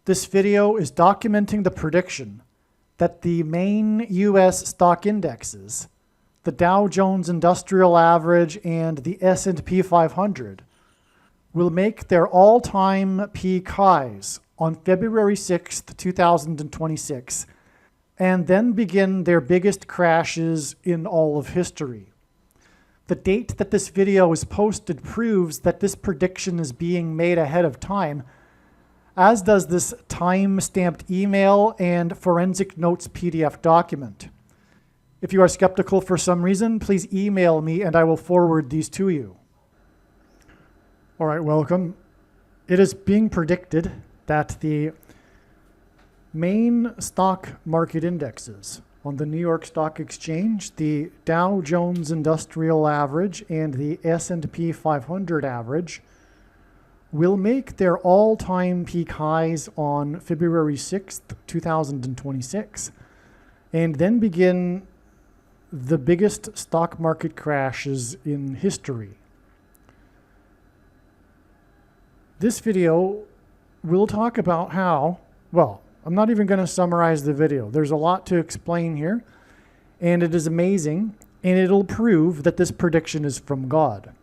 This video is documenting the prediction that the main U.S. stock indexes, the Dow Jones Industrial Average and the S&P 500, will make their all-time peak highs on February 6th, 2026, and then begin their biggest crashes in all of history. The date that this video is posted proves that this prediction is being made ahead of time, as does this time-stamped email and forensic notes PDF document. If you are skeptical for some reason, please email me and I will forward these to you. All right, welcome. It is being predicted that the main stock market indexes on the New York Stock Exchange, the Dow Jones Industrial Average and the S&P 500 average, will make their all-time peak highs on February 6th, 2026, and then begin the biggest stock market crashes in history. This video will talk about how, well, I'm not even going to summarize the video. There's a lot to explain here, and it is amazing, and it'll prove that this prediction is from God.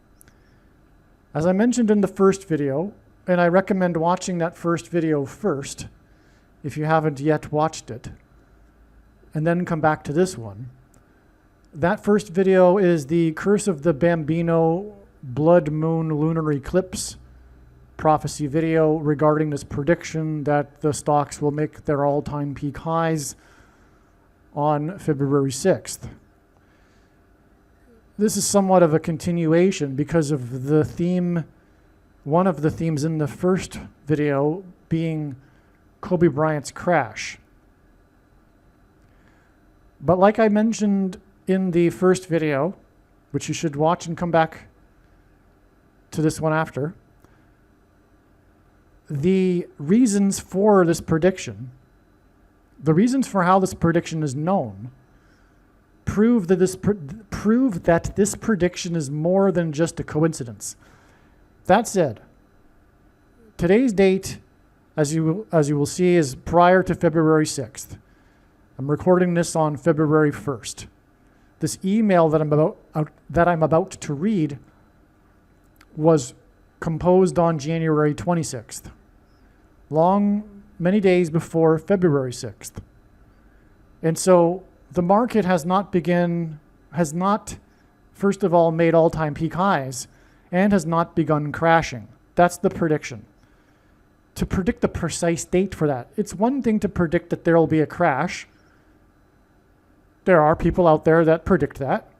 As I mentioned in the first video, and I recommend watching that first video first, if you haven't yet watched it, and then come back to this one. That first video is the Curse of the Bambino Blood Moon Lunar Eclipse prophecy video regarding this prediction that the stocks will make their all-time peak highs on February 6th. This is somewhat of a continuation because of the theme, one of the themes in the first video being Kobe Bryant's crash. But like I mentioned in the first video, which you should watch and come back to this one after, the reasons for this prediction, the reasons for how this prediction is known, prove that this prediction is more than just a coincidence. That said, today's date, as you will see, is prior to February 6th. I'm recording this on February 1st. This email that I'm about to read was composed on January 26th, many days before February 6th. And so the market has not, first of all, made all-time peak highs and has not begun crashing. That's the prediction. To predict the precise date for that, it's one thing to predict that there will be a crash. There are people out there that predict that.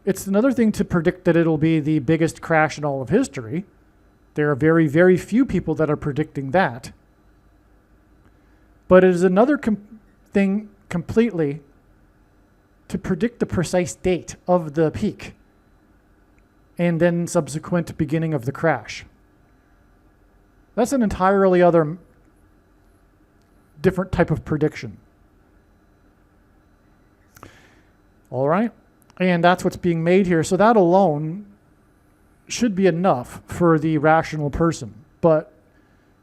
It's another thing to predict that it'll be the biggest crash in all of history. There are very, very few people that are predicting that. But it is another thing completely to predict the precise date of the peak and then subsequent beginning of the crash. That's an entirely other different type of prediction. All right? And that's what's being made here. So that alone should be enough for the rational person. But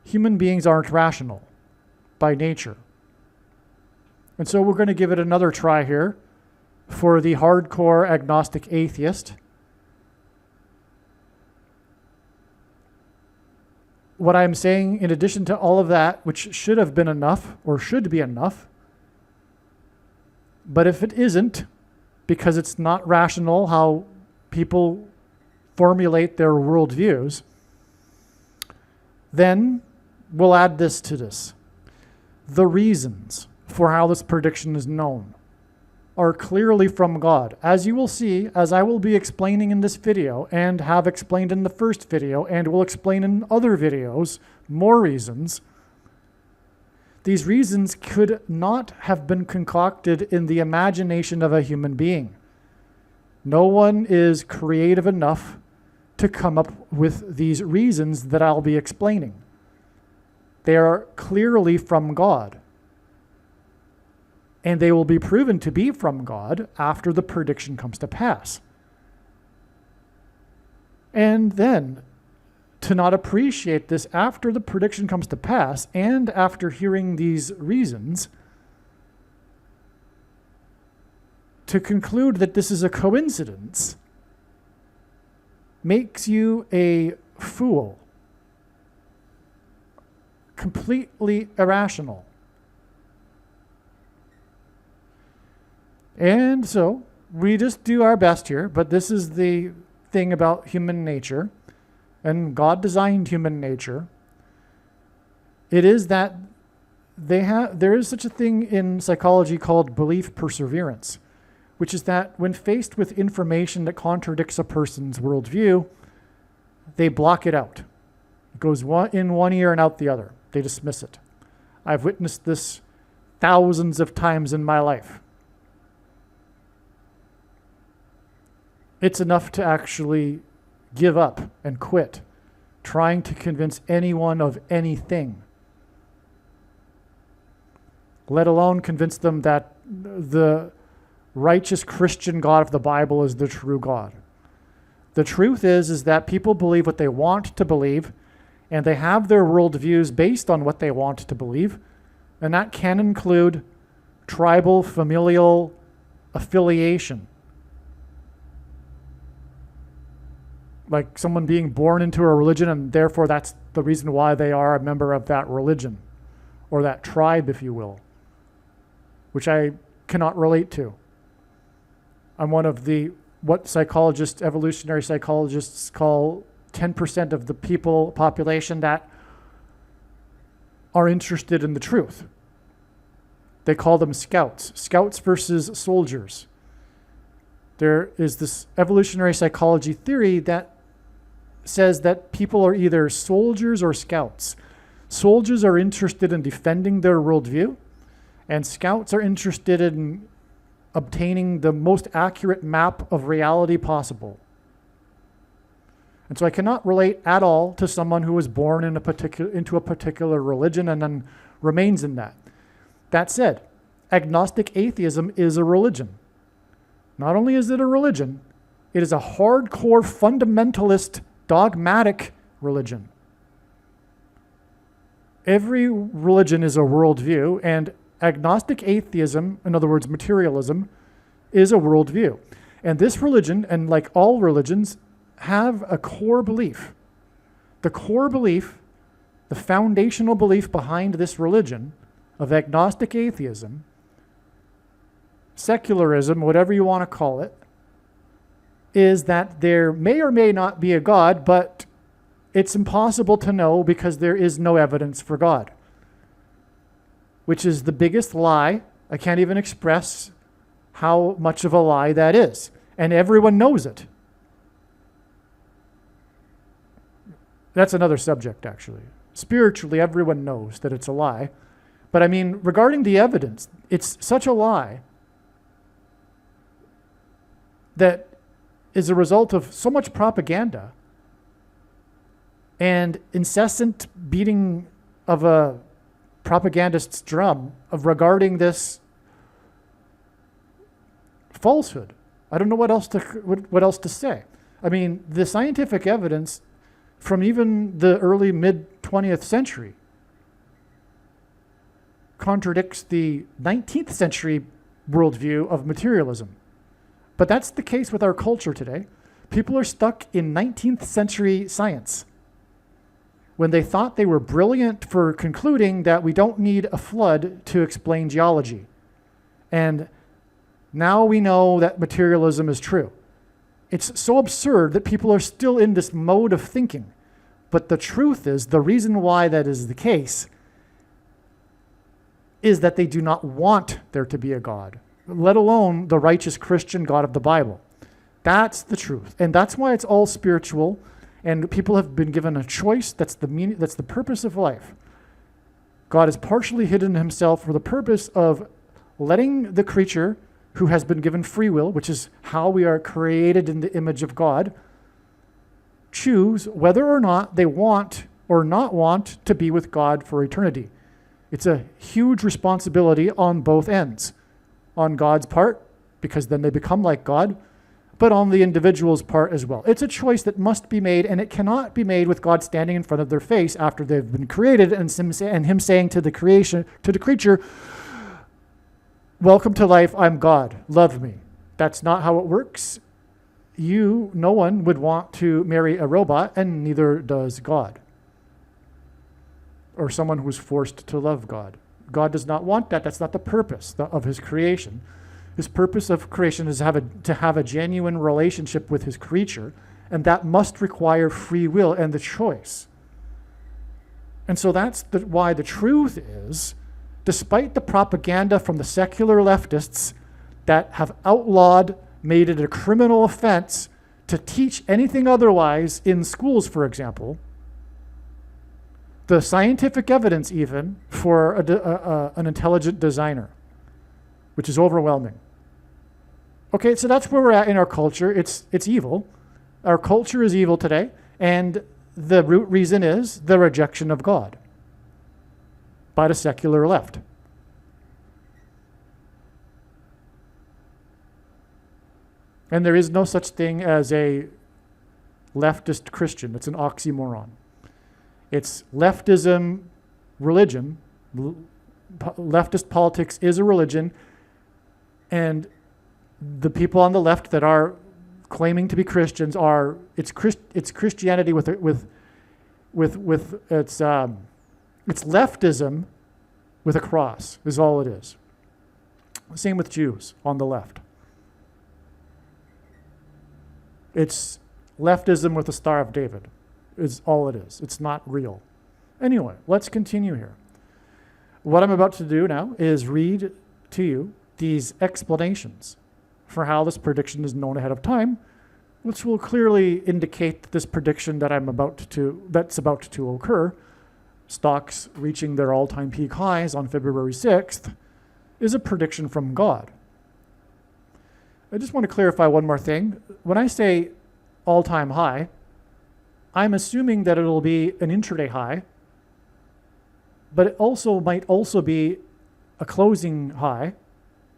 human beings aren't rational by nature. And so we're going to give it another try here for the hardcore agnostic atheist. What I'm saying, in addition to all of that, which should have been enough, or should be enough, but if it isn't, because it's not rational how people formulate their worldviews, then we'll add this to this. The reasons for how this prediction is known are clearly from God. As you will see, as I will be explaining in this video and have explained in the first video and will explain in other videos, more reasons. These reasons could not have been concocted in the imagination of a human being. No one is creative enough to come up with these reasons that I'll be explaining. They are clearly from God. And they will be proven to be from God after the prediction comes to pass. And then, to not appreciate this after the prediction comes to pass and after hearing these reasons, to conclude that this is a coincidence makes you a fool, completely irrational. And so we just do our best here, but this is the thing about human nature, and God designed human nature. It is that there is such a thing in psychology called belief perseverance, which is that when faced with information that contradicts a person's worldview, they block it out. It goes in one ear and out the other. They dismiss it. I've witnessed this thousands of times in my life. It's enough to actually give up and quit trying to convince anyone of anything, let alone convince them that the righteous Christian God of the Bible is the true God. The truth is that people believe what they want to believe, and they have their worldviews based on what they want to believe, and that can include tribal, familial affiliation. Like someone being born into a religion, and therefore that's the reason why they are a member of that religion, or that tribe, if you will, which I cannot relate to. I'm one of what evolutionary psychologists call 10% of the population that are interested in the truth. They call them scouts versus soldiers. There is this evolutionary psychology theory that says that people are either soldiers or scouts. Soldiers are interested in defending their worldview, and scouts are interested in obtaining the most accurate map of reality possible. And so I cannot relate at all to someone who was born into a particular religion and then remains in that. That said, agnostic atheism is a religion. Not only is it a religion, it is a hardcore fundamentalist dogmatic religion. Every religion is a worldview, and agnostic atheism, in other words, materialism, is a worldview. And this religion, and like all religions, have a core belief. The core belief, the foundational belief behind this religion of agnostic atheism, secularism, whatever you want to call it, is that there may or may not be a God, but it's impossible to know because there is no evidence for God, which is the biggest lie. I can't even express how much of a lie that is, and everyone knows it. That's another subject, actually. Spiritually, everyone knows that it's a lie. But I mean, regarding the evidence, it's such a lie that is a result of so much propaganda and incessant beating of a propagandist's drum of regarding this falsehood. I don't know what else to say. I mean, the scientific evidence from even the early mid-20th century contradicts the 19th century worldview of materialism. But that's the case with our culture today. People are stuck in 19th century science when they thought they were brilliant for concluding that we don't need a flood to explain geology. And now we know that materialism is true. It's so absurd that people are still in this mode of thinking. But the truth is, the reason why that is the case is that they do not want there to be a God, let alone the righteous Christian God of the Bible. That's the truth. And that's why it's all spiritual, and people have been given a choice. That's the purpose of life. God has partially hidden himself for the purpose of letting the creature who has been given free will, which is how we are created in the image of God, choose whether or not they want or not want to be with God for eternity. It's a huge responsibility on both ends. On God's part, because then they become like God, but on the individual's part as well. It's a choice that must be made, and it cannot be made with God standing in front of their face after they've been created and him saying to the creature, welcome to life, I'm God, love me. That's not how it works. No one would want to marry a robot, and neither does God, or someone who's forced to love God. God does not want that. That's not the purpose of his creation. His purpose of creation is to have a genuine relationship with his creature, and that must require free will and the choice. And so that's why the truth is, despite the propaganda from the secular leftists that have outlawed, made it a criminal offense to teach anything otherwise in schools, for example, the scientific evidence even for an intelligent designer, which is overwhelming. Okay, so that's where we're at in our culture. It's evil. Our culture is evil today, and the root reason is the rejection of God by the secular left. And there is no such thing as a leftist Christian. It's an oxymoron. It's leftism, religion. Leftist politics is a religion, and the people on the left that are claiming to be Christians it's Christianity with it's leftism with a cross is all it is. Same with Jews on the left. It's leftism with the Star of David is all it is. It's not real. Anyway, let's continue here. What I'm about to do now is read to you these explanations for how this prediction is known ahead of time, which will clearly indicate that this prediction that's about to occur, stocks reaching their all-time peak highs on February 6th, is a prediction from God. I just want to clarify one more thing. When I say all-time high, I'm assuming that it'll be an intraday high, but it also might also be a closing high.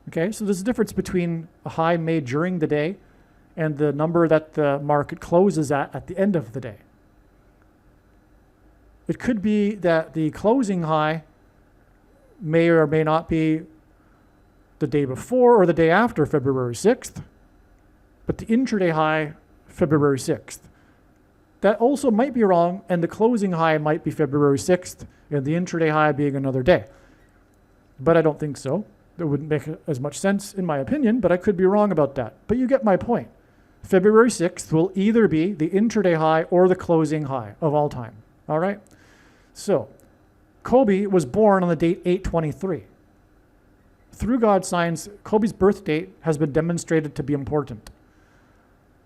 Okay, so there's a difference between a high made during the day and the number that the market closes at the end of the day. It could be that the closing high may or may not be the day before or the day after February 6th, but the intraday high, February 6th. That also might be wrong, and the closing high might be February 6th, and the intraday high being another day. But I don't think so. It wouldn't make as much sense in my opinion, but I could be wrong about that. But you get my point. February 6th will either be the intraday high or the closing high of all time. All right? So, Kobe was born on the date 8/23. Through God's signs, Kobe's birth date has been demonstrated to be important.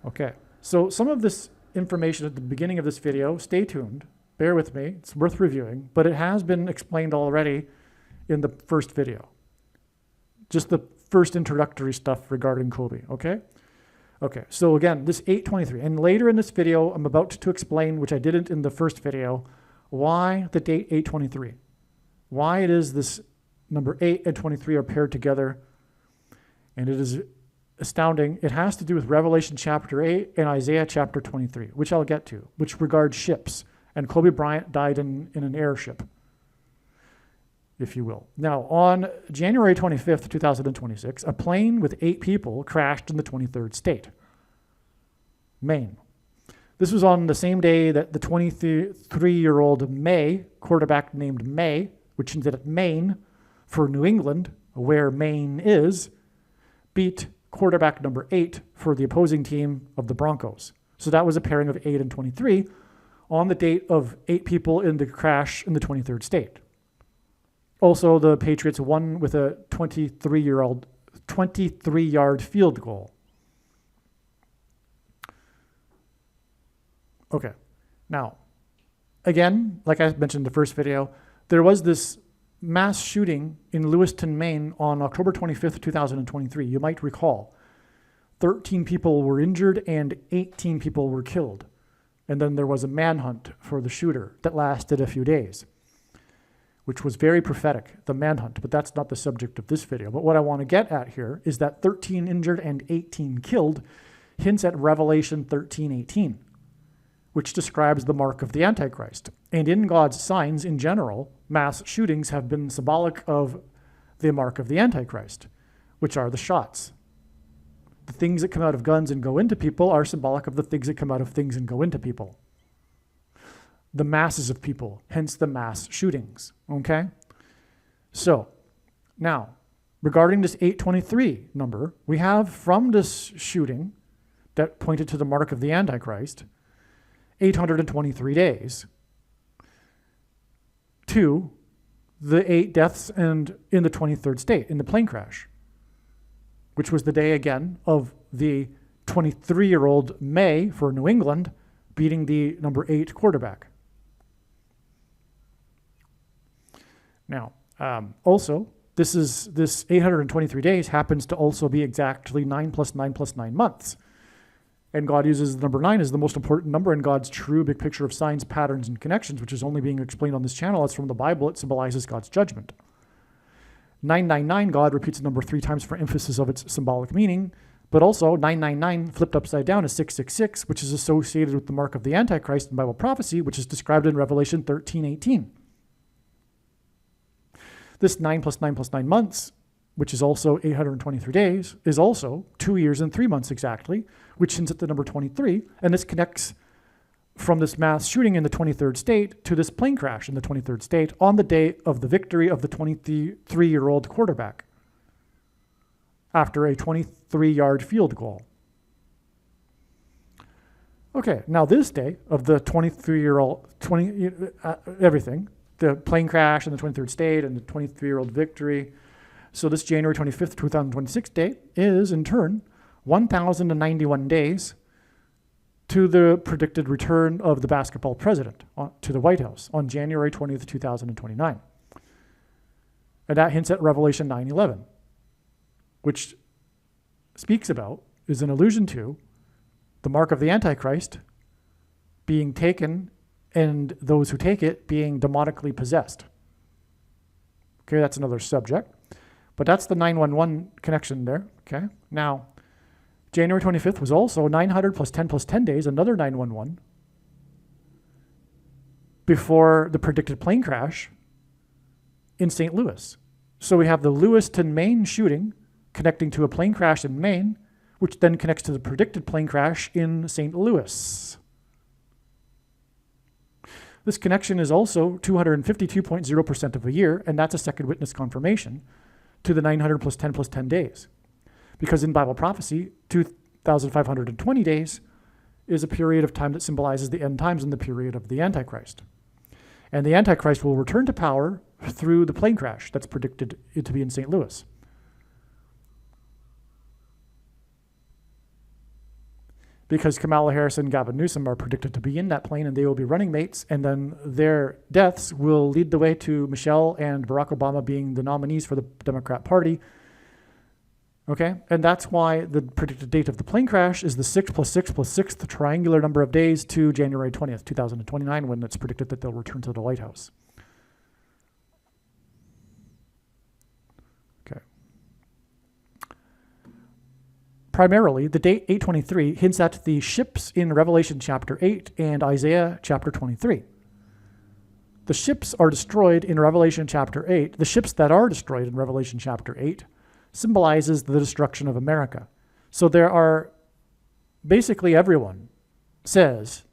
Okay, so some of this information at the beginning of this video, stay tuned, bear with me, it's worth reviewing, but it has been explained already in the first video. Just the first introductory stuff regarding Kobe, okay? Okay, so again, this 8/23, and later in this video, I'm about to explain, which I didn't in the first video, why the date 8/23, why it is this number 8 and 23 are paired together, and it is astounding. It has to do with Revelation chapter 8 and Isaiah chapter 23, which I'll get to, which regards ships, and Kobe Bryant died in an airship, if you will. Now, on January 25th, 2026, a plane with 8 people crashed in the 23rd state, Maine. This was on the same day that the 23-year-old May, quarterback named May, which ended at Maine for New England, where Maine is, beat quarterback number 8 for the opposing team of the Broncos. So that was a pairing of 8 and 23 on the date of 8 people in the crash in the 23rd state. Also, the Patriots won with a 23-yard field goal. Okay, now, again, like I mentioned in the first video, there was this mass shooting in Lewiston, Maine on October 25th, 2023. You might recall 13 people were injured and 18 people were killed. And then there was a manhunt for the shooter that lasted a few days, which was very prophetic, the manhunt, but that's not the subject of this video. But what I want to get at here is that 13 injured and 18 killed hints at Revelation 13:18, which describes the mark of the Antichrist. And in God's signs in general, mass shootings have been symbolic of the mark of the Antichrist, which are the shots. The things that come out of guns and go into people are symbolic of the things that come out of things and go into people. The masses of people, hence the mass shootings, okay? So, now, regarding this 823 number, we have from this shooting that pointed to the mark of the Antichrist, 823 days to the 8 deaths and in the 23rd state, in the plane crash, which was the day again of the 23-year-old May for New England beating the number 8 quarterback. Now, also, this 823 days happens to also be exactly 9 plus 9 plus 9 months. And God uses the number 9 as the most important number in God's true big picture of signs, patterns, and connections, which is only being explained on this channel. It's from the Bible. It symbolizes God's judgment. 999, God repeats the number 3 times for emphasis of its symbolic meaning, but also 999 flipped upside down is 666, which is associated with the mark of the Antichrist in Bible prophecy, which is described in Revelation 13:18. This 9 plus 9 plus 9 months, which is also 823 days, is also 2 years and 3 months exactly, which hints at the number 23. And this connects from this mass shooting in the 23rd state to this plane crash in the 23rd state on the day of the victory of the 23-year-old quarterback after a 23-yard field goal. Okay, now this day of the 23-year-old, everything, the plane crash in the 23rd state and the 23-year-old victory. So this January 25th, 2026 date is, in turn, 1,091 days to the predicted return of the basketball president to the White House on January 20th, 2029. And that hints at Revelation 9:11, which speaks about, is an allusion to, the mark of the Antichrist being taken and those who take it being demonically possessed. Okay, that's another subject. But that's the 911 connection there, okay? Now, January 25th was also 900 plus 10 days, another 911, before the predicted plane crash in St. Louis. So we have the Lewiston, Maine shooting connecting to a plane crash in Maine, which then connects to the predicted plane crash in St. Louis. This connection is also 252.0% of a year, and that's a second witness confirmation to the 900 plus 10 days. Because in Bible prophecy, 2,520 days is a period of time that symbolizes the end times and the period of the Antichrist. And the Antichrist will return to power through the plane crash that's predicted to be in St. Louis. Because Kamala Harris and Gavin Newsom are predicted to be in that plane and they will be running mates, and then their deaths will lead the way to Michelle and Barack Obama being the nominees for the Democrat Party. Okay, and that's why the predicted date of the plane crash is the 6 plus 6 plus 6, the triangular number of days to January 20th, 2029, when it's predicted that they'll return to the White House. Okay. Primarily, the date 823 hints at the ships in Revelation chapter 8 and Isaiah chapter 23. The ships are destroyed in Revelation chapter 8. The ships that are destroyed in Revelation chapter 8 symbolizes the destruction of America. So there are basically everyone says,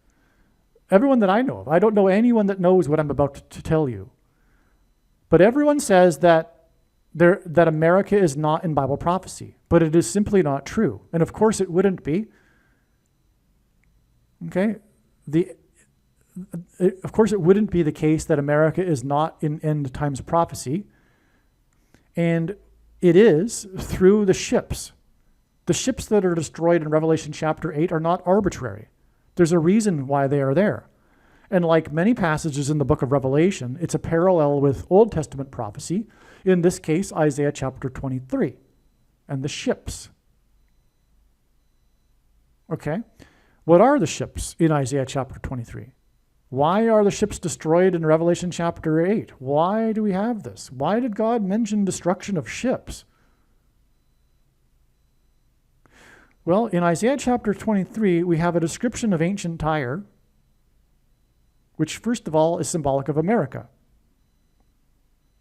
everyone that I know of, I don't know anyone that knows what I'm about to tell you, but everyone says that America is not in Bible prophecy, but it is simply not true. And of course it wouldn't be. Okay? Of course it wouldn't be the case that America is not in end times prophecy. And it is through the ships. The ships that are destroyed in Revelation chapter 8 are not arbitrary. There's a reason why they are there. And like many passages in the book of Revelation, it's a parallel with Old Testament prophecy, in this case, Isaiah chapter 23, and the ships. Okay? What are the ships in Isaiah chapter 23? Why are the ships destroyed in Revelation chapter 8? Why do we have this? Why did God mention destruction of ships? Well, in Isaiah chapter 23, we have a description of ancient Tyre, which first of all is symbolic of America.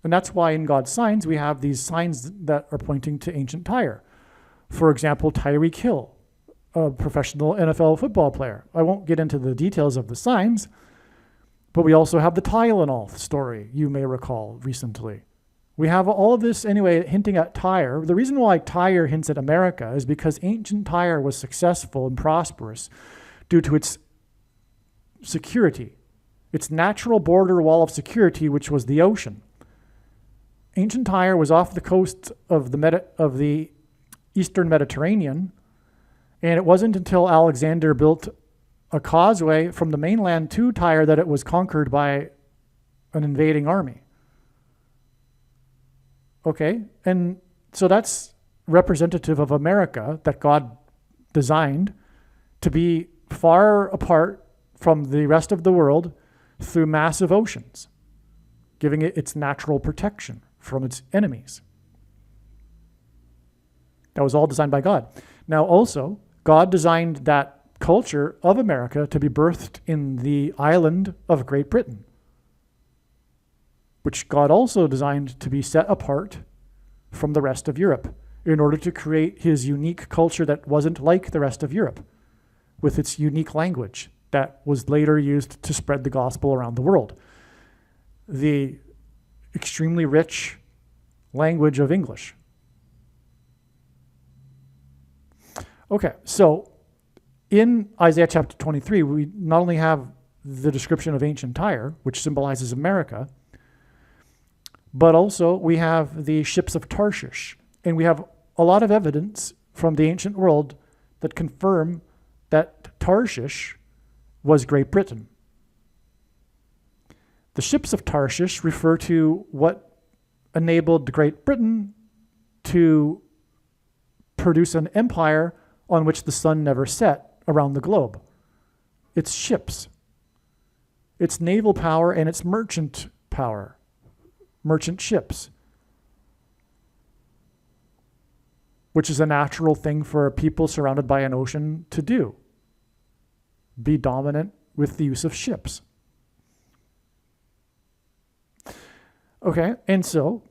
And that's why in God's signs, we have these signs that are pointing to ancient Tyre. For example, Tyreek Hill, a professional NFL football player. I won't get into the details of the signs, but we also have the Tylenol story, you may recall recently. We have all of this anyway hinting at Tyre. The reason why Tyre hints at America is because ancient Tyre was successful and prosperous due to its security, its natural border wall of security, which was the ocean. Ancient Tyre was off the coast of the Eastern Mediterranean, and it wasn't until Alexander built a causeway from the mainland to Tyre that it was conquered by an invading army. Okay, and so that's representative of America that God designed to be far apart from the rest of the world through massive oceans, giving it its natural protection from its enemies. That was all designed by God. Now also, God designed that culture of America to be birthed in the island of Great Britain, which God also designed to be set apart from the rest of Europe in order to create his unique culture that wasn't like the rest of Europe, with its unique language that was later used to spread the gospel around the world. The extremely rich language of English. Okay, so in Isaiah chapter 23, we not only have the description of ancient Tyre, which symbolizes America, but also we have the ships of Tarshish. And we have a lot of evidence from the ancient world that confirm that Tarshish was Great Britain. The ships of Tarshish refer to what enabled Great Britain to produce an empire on which the sun never set around the globe. Its ships, its naval power, and its merchant power, merchant ships, which is a natural thing for a people surrounded by an ocean to do. Be dominant with the use of ships. Okay, and so,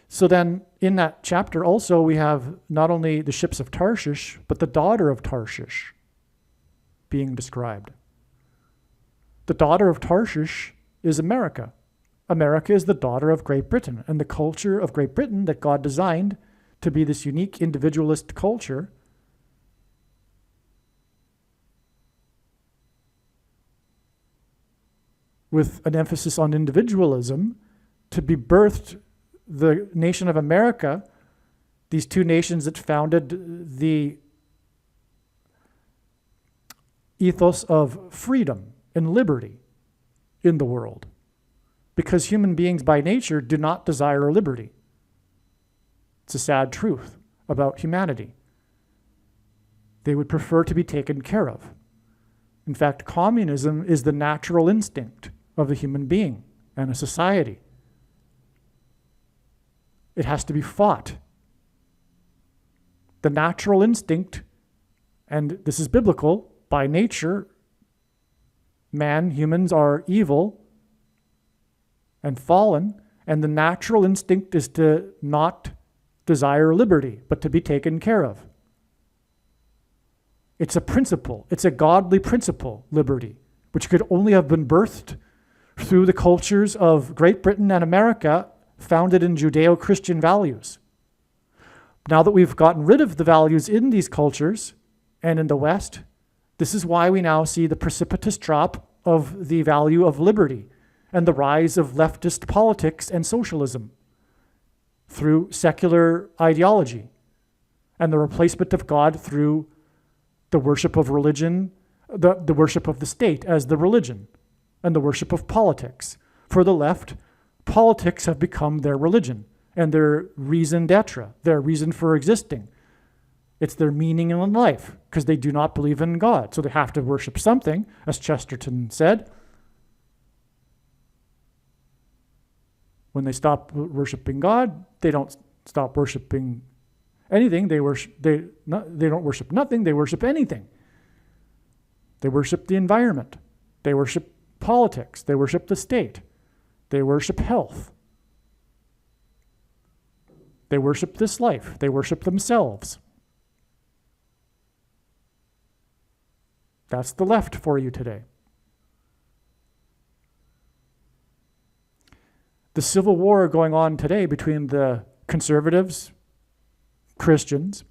so then in that chapter also we have not only the ships of Tarshish, but the daughter of Tarshish being described. The daughter of Tarshish is America. America is the daughter of Great Britain, and the culture of Great Britain that God designed to be this unique individualist culture with an emphasis on individualism to be birthed. The nation of America, these two nations that founded the ethos of freedom and liberty in the world. Because human beings by nature do not desire liberty. It's a sad truth about humanity. They would prefer to be taken care of. In fact, communism is the natural instinct of the human being and a society. It has to be fought. The natural instinct, and this is biblical, by nature, humans are evil and fallen, and the natural instinct is to not desire liberty, but to be taken care of. It's a principle. It's a godly principle, liberty, which could only have been birthed through the cultures of Great Britain and America, founded in Judeo-Christian values. Now that we've gotten rid of the values in these cultures and in the West, this is why we now see the precipitous drop of the value of liberty and the rise of leftist politics and socialism through secular ideology and the replacement of God through the worship of religion, the worship of the state as the religion, and the worship of politics. For the left, politics have become their religion and their raison d'etre, their reason for existing. It's their meaning in life because they do not believe in God. So they have to worship something, as Chesterton said. When they stop worshiping God, they don't stop worshiping anything. They don't worship nothing. They worship anything. They worship the environment. They worship politics. They worship the state. They worship health. They worship this life. They worship themselves. That's the left for you today. The civil war going on today between the conservatives, Christians,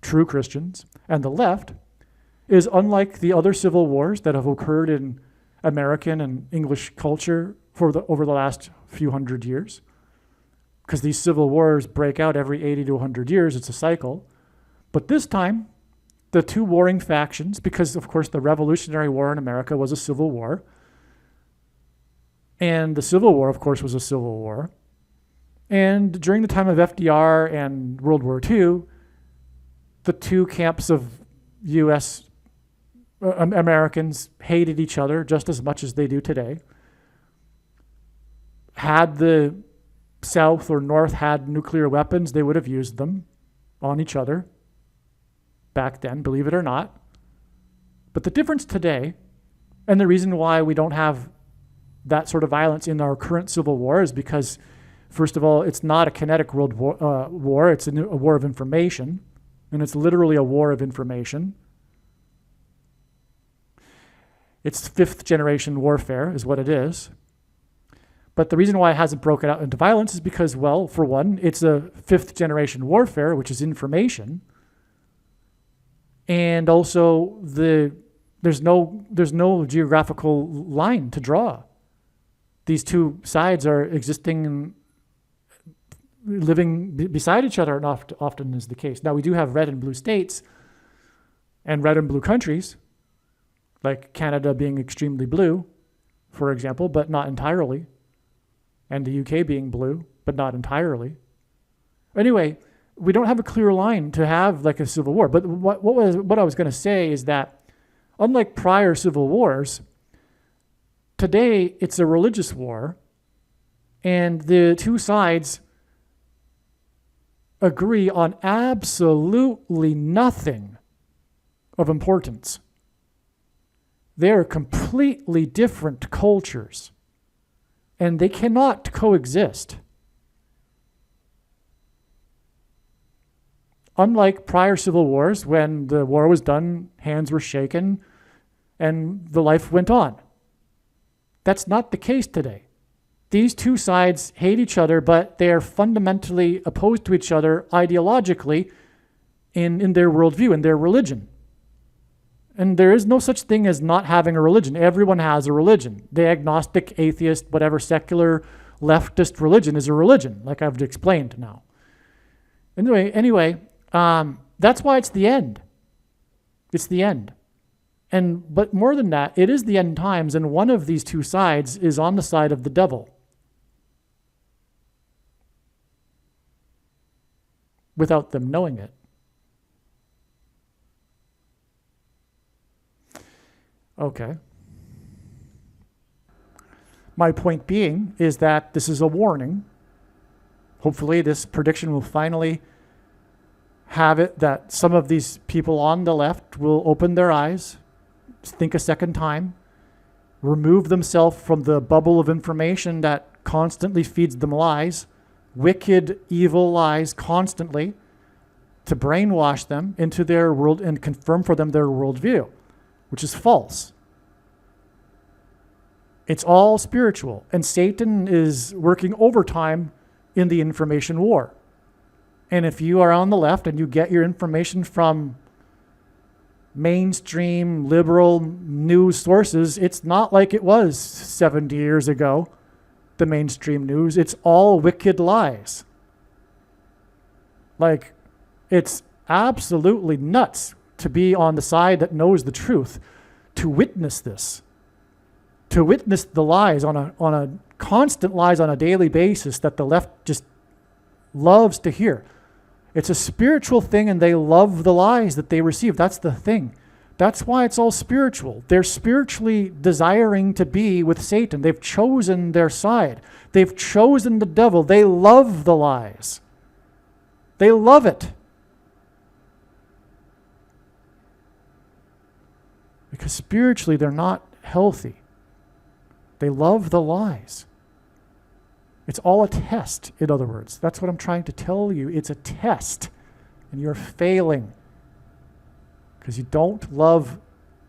true Christians, and the left is unlike the other civil wars that have occurred in American and English culture over the last few hundred years. Because these civil wars break out every 80 to 100 years. It's a cycle. But this time, the two warring factions, because of course the Revolutionary War in America was a civil war, and the Civil War, of course, was a civil war. And during the time of FDR and World War II, the two camps of U.S. Americans hated each other just as much as they do today. Had the South or North had nuclear weapons, they would have used them on each other back then, believe it or not. But the difference today, and the reason why we don't have that sort of violence in our current civil war is because, first of all, it's not a kinetic world war. It's a war of information, and it's literally a war of information. It's fifth generation warfare is what it is. But the reason why it hasn't broken out into violence is because, well, for one, it's a fifth generation warfare, which is information. And also there's no geographical line to draw. These two sides are existing and living beside each other, and often is the case. Now, we do have red and blue states and red and blue countries, like Canada being extremely blue, for example, but not entirely, and the UK being blue, but not entirely. Anyway, we don't have a clear line to have like a civil war. But what I was going to say is that unlike prior civil wars, today it's a religious war, and the two sides agree on absolutely nothing of importance. They are completely different cultures, and they cannot coexist. Unlike prior civil wars, when the war was done, hands were shaken, and the life went on. That's not the case today. These two sides hate each other, but they are fundamentally opposed to each other ideologically in their worldview, in their religion. And there is no such thing as not having a religion. Everyone has a religion. The agnostic, atheist, whatever secular, leftist religion is a religion, like I've explained now. Anyway, that's why it's the end. It's the end. But more than that, it is the end times, and one of these two sides is on the side of the devil. Without them knowing it. Okay. My point being is that this is a warning. Hopefully this prediction will finally have it that some of these people on the left will open their eyes, think a second time, remove themselves from the bubble of information that constantly feeds them lies, wicked, evil lies constantly, to brainwash them into their world and confirm for them their worldview, which is false. It's all spiritual, and Satan is working overtime in the information war. And if you are on the left and you get your information from mainstream liberal news sources, it's not like it was 70 years ago, the mainstream news. It's all wicked lies. Like, it's absolutely nuts to be on the side that knows the truth, to witness this, to witness the lies on a constant lies on a daily basis that the left just loves to hear. It's a spiritual thing, and they love the lies that they receive. That's the thing. That's why it's all spiritual. They're spiritually desiring to be with Satan. They've chosen their side. They've chosen the devil. They love the lies. They love it. Because spiritually, they're not healthy. They love the lies. It's all a test, in other words. That's what I'm trying to tell you. It's a test, and you're failing. Because you don't love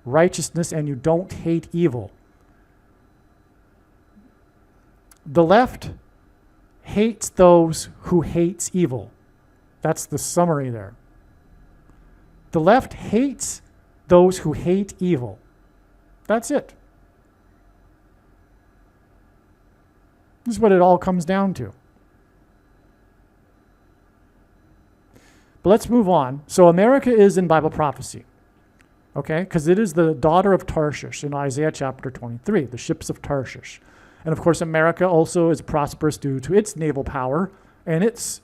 righteousness and you don't hate evil. The left hates those who hates evil. That's the summary there. The left hates those who hate evil. That's it. This is what it all comes down to. But let's move on. So America is in Bible prophecy. Okay? Because it is the daughter of Tarshish in Isaiah chapter 23, the ships of Tarshish. And of course, America also is prosperous due to its naval power and its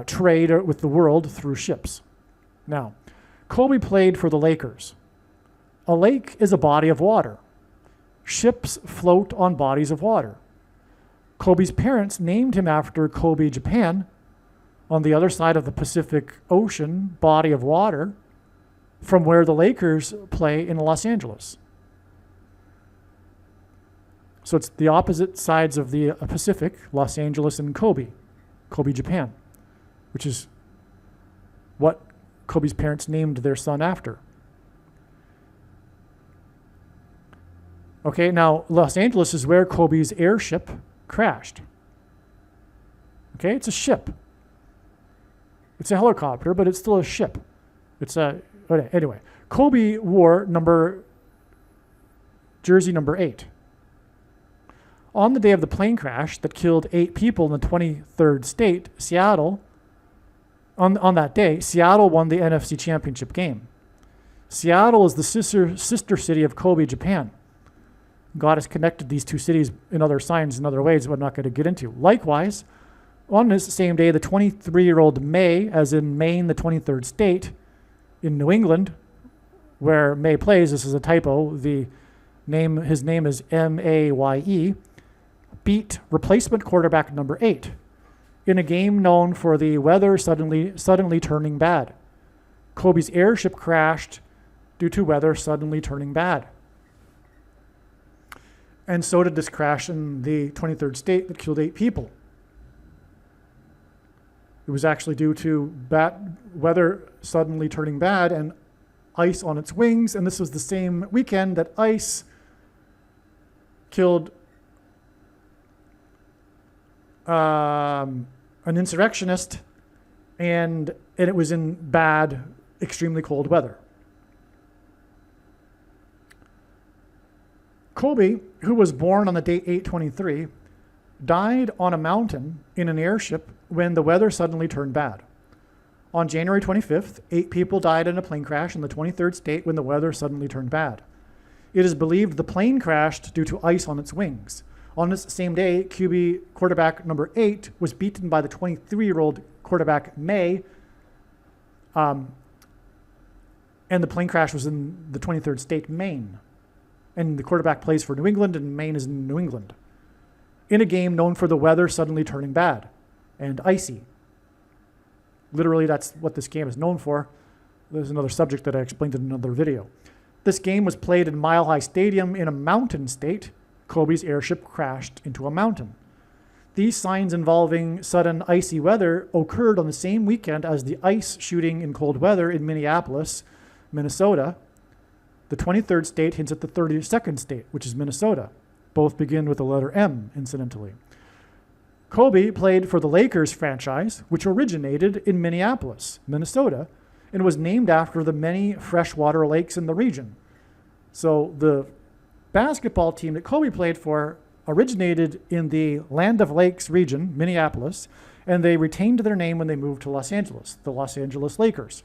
trade with the world through ships. Now, Kobe played for the Lakers. A lake is a body of water. Ships float on bodies of water. Kobe's parents named him after Kobe, Japan, on the other side of the Pacific Ocean body of water, from where the Lakers play in Los Angeles. So it's the opposite sides of the Pacific, Los Angeles and Kobe, Japan, which is what Kobe's parents named their son after. Okay, now Los Angeles is where Kobe's airship crashed. Okay, it's a ship. It's a helicopter, but it's still a ship. Anyway, Kobe wore jersey number 8. On the day of the plane crash that killed 8 people in the 23rd state, Seattle, on that day, Seattle won the NFC Championship game. Seattle is the sister city of Kobe, Japan. God has connected these two cities in other signs and other ways, but I'm not going to get into. Likewise, on this same day, the 23-year-old May, as in Maine, the 23rd state, in New England, where May plays, this is a typo, his name is M-A-Y-E, beat replacement quarterback number 8 in a game known for the weather suddenly turning bad. Kobe's airship crashed due to weather suddenly turning bad. And so did this crash in the 23rd state that killed 8 people. It was actually due to bad weather suddenly turning bad and ice on its wings. And this was the same weekend that ice killed an insurrectionist, and it was in bad, extremely cold weather. Kobe, who was born on the date 8/23, died on a mountain in an airship when the weather suddenly turned bad. On January 25th, 8 people died in a plane crash in the 23rd state when the weather suddenly turned bad. It is believed the plane crashed due to ice on its wings. On this same day, QB quarterback number 8 was beaten by the 23-year-old quarterback May, and the plane crash was in the 23rd state, Maine. And the quarterback plays for New England, and Maine is in New England, in a game known for the weather suddenly turning bad and icy. Literally, that's what this game is known for. There's another subject that I explained in another video. This game was played in Mile High Stadium in a mountain state. Kobe's airship crashed into a mountain. These signs involving sudden icy weather occurred on the same weekend as the ice shooting in cold weather in Minneapolis, Minnesota. The 23rd state hints at the 32nd state, which is Minnesota. Both begin with the letter M, incidentally. Kobe played for the Lakers franchise, which originated in Minneapolis, Minnesota, and was named after the many freshwater lakes in the region. So the basketball team that Kobe played for originated in the Land of Lakes region, Minneapolis, and they retained their name when they moved to Los Angeles, the Los Angeles Lakers.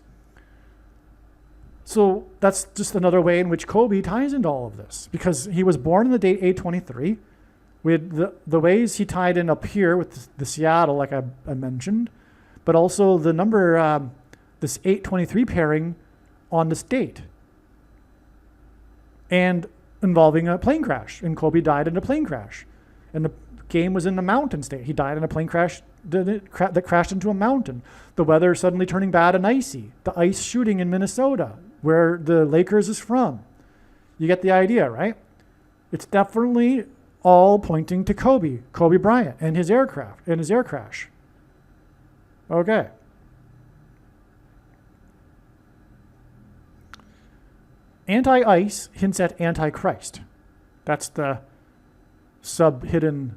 So that's just another way in which Kobe ties into all of this, because he was born on the date 8/23. With the ways he tied in up here with the Seattle, like I mentioned, but also the number, this 8/23 pairing on this date, and involving a plane crash. And Kobe died in a plane crash. And the game was in the mountain state. He died in a plane crash that crashed into a mountain. The weather suddenly turning bad and icy. The ice shooting in Minnesota, where the Lakers is from. You get the idea, right? It's definitely all pointing to Kobe Bryant and his aircraft and his air crash. Okay. Anti-ice hints at anti-Christ. That's the sub-hidden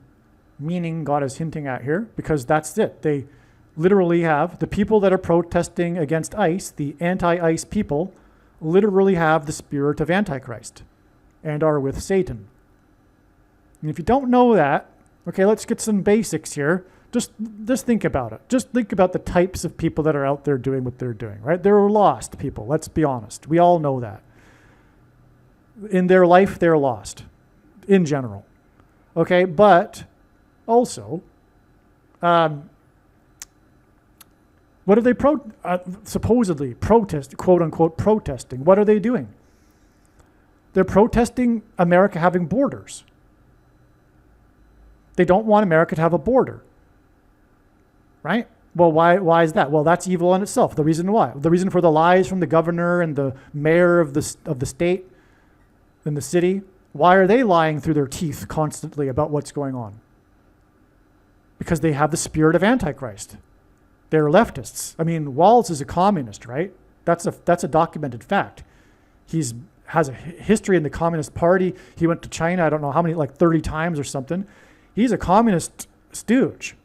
meaning God is hinting at here, because that's it. They literally have the people that are protesting against ice, the anti-ice people, literally have the spirit of Antichrist and are with Satan. And if you don't know that, okay, let's get some basics here. Just think about it. Just think about the types of people that are out there doing what they're doing, right? They're lost people, let's be honest. We all know that. In their life, they're lost, in general. Okay, but also, what are they supposedly quote unquote protesting? What are they doing? They're protesting America having borders. They don't want America to have a border, right? Well, why is that? Well, that's evil in itself. The reason why. The reason for the lies from the governor and the mayor of the state and the city. Why are they lying through their teeth constantly about what's going on? Because they have the spirit of Antichrist. They're leftists. I mean, Walz is a communist, right? That's a documented fact. Has a history in the Communist Party. He went to China, I don't know how many, like 30 times or something. He's a communist stooge.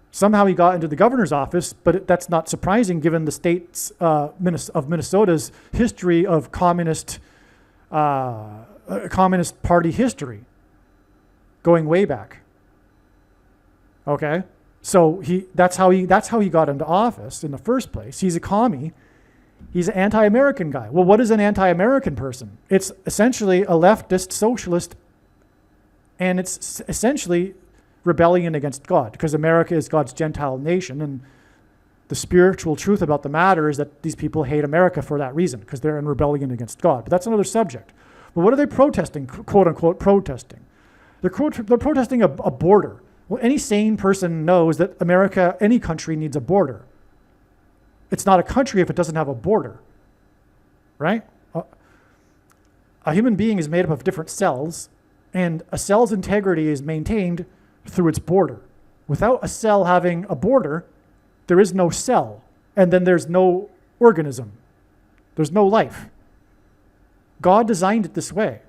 Somehow he got into the governor's office, but that's not surprising given the state's of Minnesota's history of communist Party history, going way back. Okay, so that's how he got into office in the first place. He's a commie. He's an anti-American guy. Well, what is an anti-American person? It's essentially a leftist socialist, and it's essentially rebellion against God, because America is God's Gentile nation, and the spiritual truth about the matter is that these people hate America for that reason, because they're in rebellion against God. But that's another subject. But what are they protesting, quote unquote protesting? They're protesting a border. Well, any sane person knows that America, any country, needs a border. It's not a country if it doesn't have a border, right? A human being is made up of different cells, and a cell's integrity is maintained through its border. Without a cell having a border, there is no cell, and then there's no organism. There's no life. God designed it this way.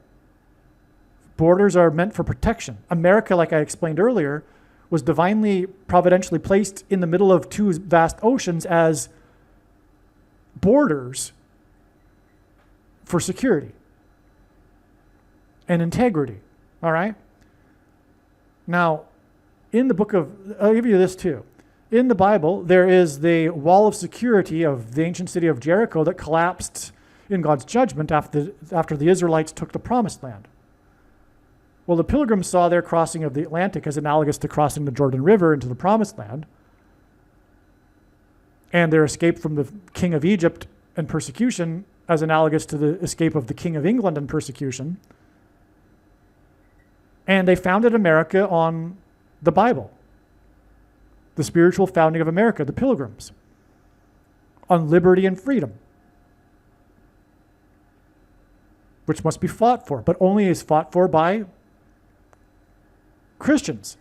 Borders are meant for protection. America, like I explained earlier, was divinely, providentially placed in the middle of two vast oceans as borders for security and integrity. All right? Now, in the book of, I'll give you this too. In the Bible, there is the wall of security of the ancient city of Jericho that collapsed in God's judgment after the Israelites took the promised land. Well, the pilgrims saw their crossing of the Atlantic as analogous to crossing the Jordan River into the promised land, and their escape from the king of Egypt and persecution as analogous to the escape of the king of England and persecution. And they founded America on the Bible, the spiritual founding of America, the pilgrims, on liberty and freedom, which must be fought for, but only is fought for by Christians.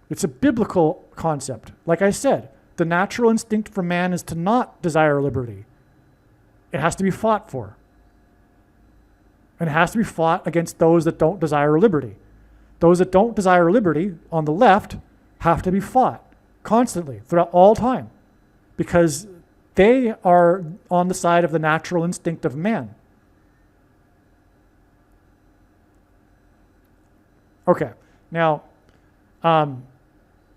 It's a biblical concept. Like I said, the natural instinct for man is to not desire liberty. It has to be fought for. And it has to be fought against those that don't desire liberty. Those that don't desire liberty on the left have to be fought constantly throughout all time, because they are on the side of the natural instinct of man. Okay, now,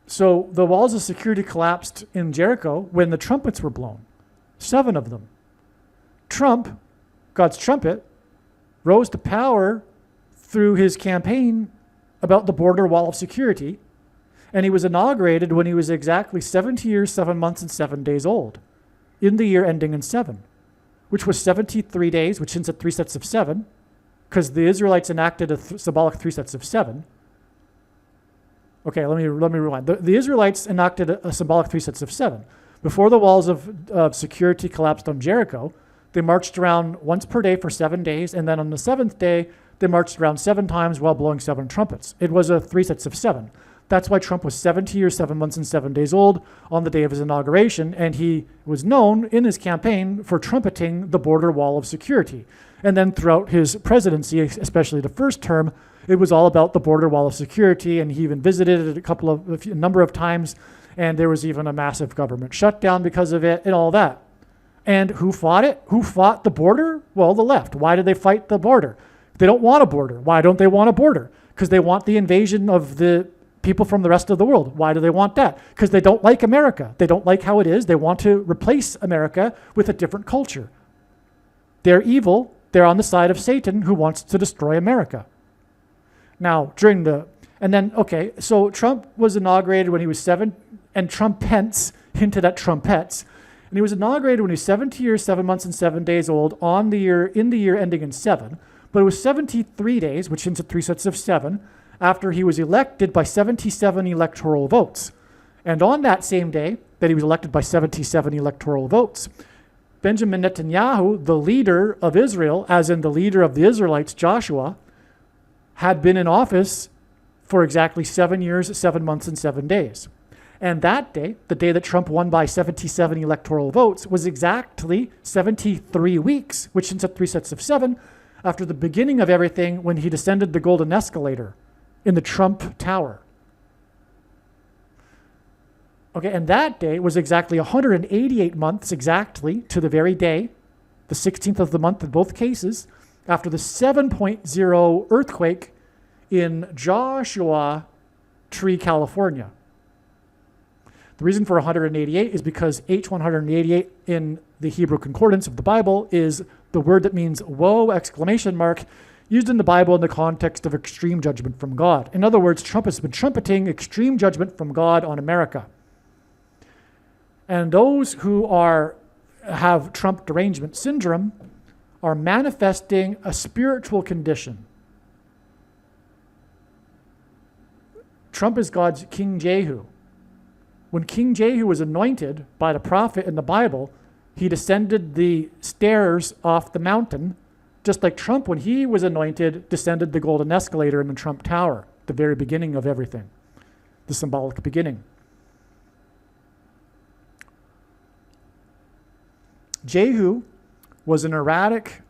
so the walls of security collapsed in Jericho when the trumpets were blown, 7 of them. Trump, God's trumpet, rose to power through his campaign about the border wall of security, and he was inaugurated when he was exactly 70 years, 7 months, and 7 days old, in the year ending in 7, which was 73 days, which hints at 3 sets of 7, because the Israelites enacted symbolic 3 sets of 7. Okay, let me rewind. The Israelites enacted a symbolic 3 sets of 7. Before the walls of security collapsed on Jericho, they marched around once per day for 7 days, and then on the 7th day, they marched around 7 times while blowing 7 trumpets. It was a 3 sets of 7. That's why Trump was 70 years, 7 months, and 7 days old on the day of his inauguration, and he was known in his campaign for trumpeting the border wall of security. And then throughout his presidency, especially the first term, it was all about the border wall of security, and he even visited it a number of times, and there was even a massive government shutdown because of it and all that. And who fought it? Who fought the border? Well, the left. Why did they fight the border? They don't want a border. Why don't they want a border? Because they want the invasion of the people from the rest of the world. Why do they want that? Because they don't like America. They don't like how it is. They want to replace America with a different culture. They're evil. They're on the side of Satan, who wants to destroy America. Now, so Trump was inaugurated when he was 7, and Trump-Pence hinted at trumpets. And he was inaugurated when he was 70 years, 7 months, and 7 days old in the year ending in 7. But it was 73 days, which hints at 3 sets of 7, after he was elected by 77 electoral votes. And on that same day that he was elected by 77 electoral votes, Benjamin Netanyahu, the leader of Israel, as in the leader of the Israelites, Joshua, had been in office for exactly 7 years, 7 months, and 7 days. And that day, the day that Trump won by 77 electoral votes, was exactly 73 weeks, which hints at 3 sets of 7, after the beginning of everything when he descended the golden escalator in the Trump Tower. Okay, and that day was exactly 188 months exactly to the very day, the 16th of the month in both cases, after the 7.0 earthquake in Joshua Tree, California. The reason for 188 is because H188 in the Hebrew concordance of the Bible is the word that means woe, ! Used in the Bible in the context of extreme judgment from God. In other words, Trump has been trumpeting extreme judgment from God on America. And those who have Trump derangement syndrome are manifesting a spiritual condition. Trump is God's King Jehu. When King Jehu was anointed by the prophet in the Bible, he descended the stairs off the mountain, just like Trump, when he was anointed, descended the golden escalator in the Trump Tower, the very beginning of everything, the symbolic beginning. Jehu was an erratic,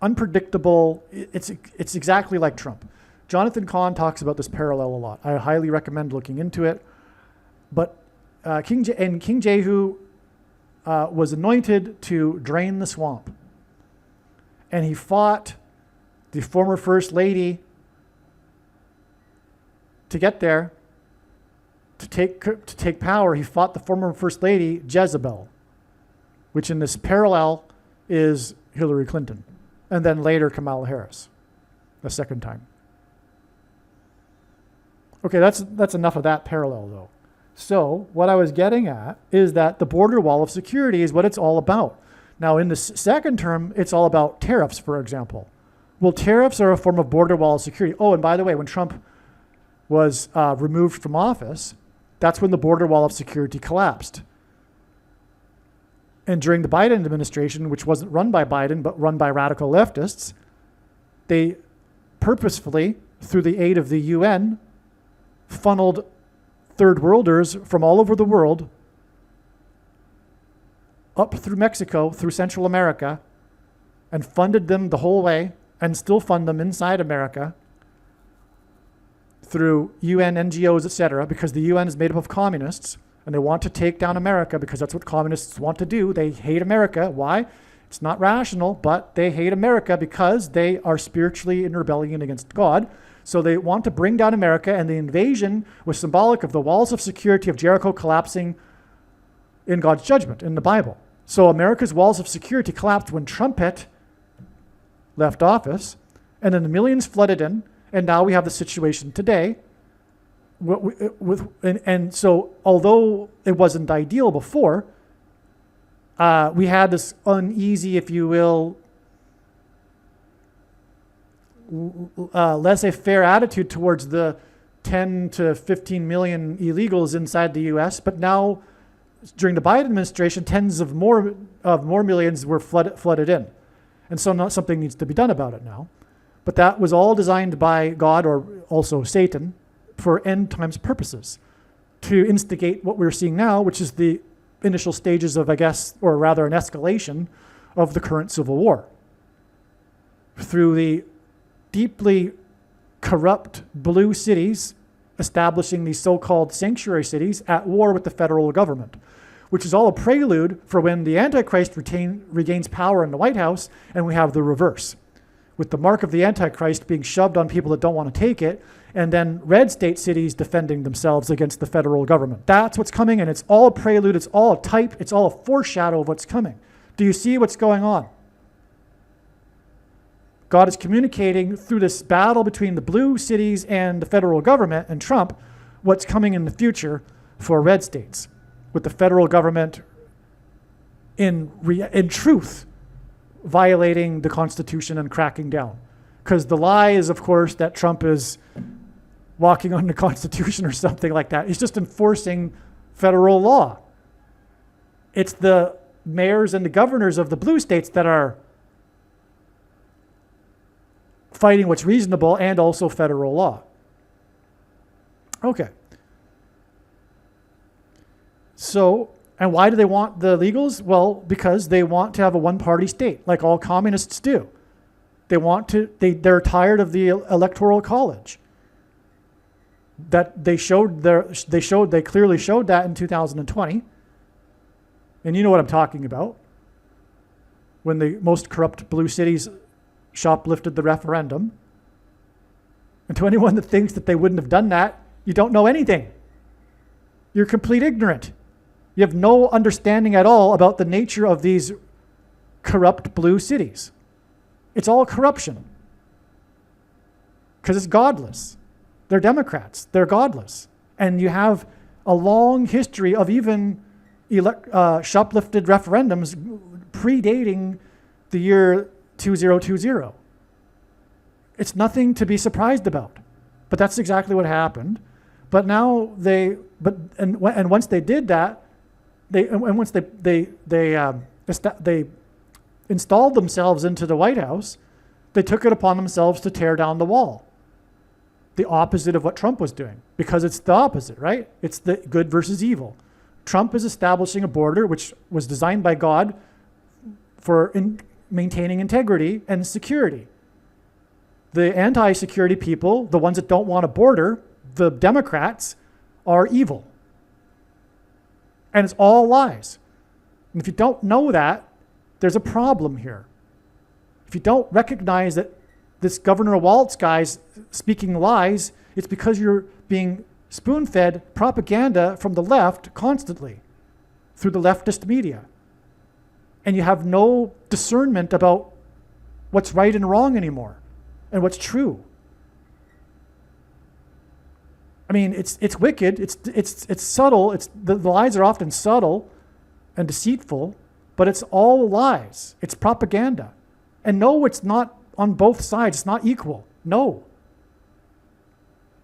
unpredictable, it's exactly like Trump. Jonathan Cahn talks about this parallel a lot. I highly recommend looking into it. But King Jehu was anointed to drain the swamp. And he fought the former first lady to get there, to take power. He fought the former first lady, Jezebel, which in this parallel is Hillary Clinton, and then later Kamala Harris, the second time. Okay, that's enough of that parallel, though. So what I was getting at is that the border wall of security is what it's all about. Now, in the second term, it's all about tariffs, for example. Well, tariffs are a form of border wall of security. Oh, and by the way, when Trump was removed from office, that's when the border wall of security collapsed. And during the Biden administration, which wasn't run by Biden, but run by radical leftists, they purposefully, through the aid of the UN, funneled third worlders from all over the world up through Mexico, through Central America, and funded them the whole way, and still fund them inside America through UN, NGOs, etc., because the UN is made up of communists, and they want to take down America because that's what communists want to do. They hate America. Why? It's not rational, but they hate America because they are spiritually in rebellion against God. So they want to bring down America, and the invasion was symbolic of the walls of security of Jericho collapsing in God's judgment in the Bible. So America's walls of security collapsed when Trump left office, and then the millions flooded in, and now we have the situation today. And so although it wasn't ideal before, we had this uneasy, if you will, laissez-faire attitude towards the 10 to 15 million illegals inside the U.S., but now during the Biden administration, tens of more millions were flooded in. And so something needs to be done about it now. But that was all designed by God, or also Satan, for end times purposes, to instigate what we're seeing now, which is the initial stages of, I guess, or rather an escalation of the current civil war. Through the deeply corrupt blue cities establishing these so-called sanctuary cities at war with the federal government, which is all a prelude for when the Antichrist regains power in the White House, and we have the reverse, with the mark of the Antichrist being shoved on people that don't want to take it, and then red state cities defending themselves against the federal government. That's what's coming, and it's all a prelude, it's all a type, it's all a foreshadow of what's coming. Do you see what's going on? God is communicating through this battle between the blue cities and the federal government and Trump what's coming in the future for red states, with the federal government in truth violating the Constitution and cracking down. Because the lie is, of course, that Trump is walking on the Constitution or something like that. He's just enforcing federal law. It's the mayors and the governors of the blue states that are fighting what's reasonable and also federal law. Okay. So, and why do they want the legals? Well, because they want to have a one-party state, like all communists do. They're tired of the electoral college. That they clearly showed that in 2020. And you know what I'm talking about. When the most corrupt blue cities shoplifted the referendum. And to anyone that thinks that they wouldn't have done that, you don't know anything. You're complete ignorant. You have no understanding at all about the nature of these corrupt blue cities. It's all corruption. Because it's godless. They're Democrats. They're godless. And you have a long history of even shoplifted referendums predating the year 2020. It's nothing to be surprised about. But that's exactly what happened. But now once they did that, they installed themselves into the White House, they took it upon themselves to tear down the wall. The opposite of what Trump was doing, because it's the opposite, right? It's the good versus evil. Trump is establishing a border which was designed by God for maintaining integrity and security. The anti-security people, the ones that don't want a border, the Democrats, are evil. And it's all lies. And if you don't know that, there's a problem here. If you don't recognize that this Governor Waltz guy's speaking lies, it's because you're being spoon-fed propaganda from the left constantly through the leftist media. And you have no discernment about what's right and wrong anymore and what's true. I mean, it's wicked, it's subtle, the lies are often subtle and deceitful, but it's all lies. It's propaganda. And no, it's not on both sides. It's not equal. No.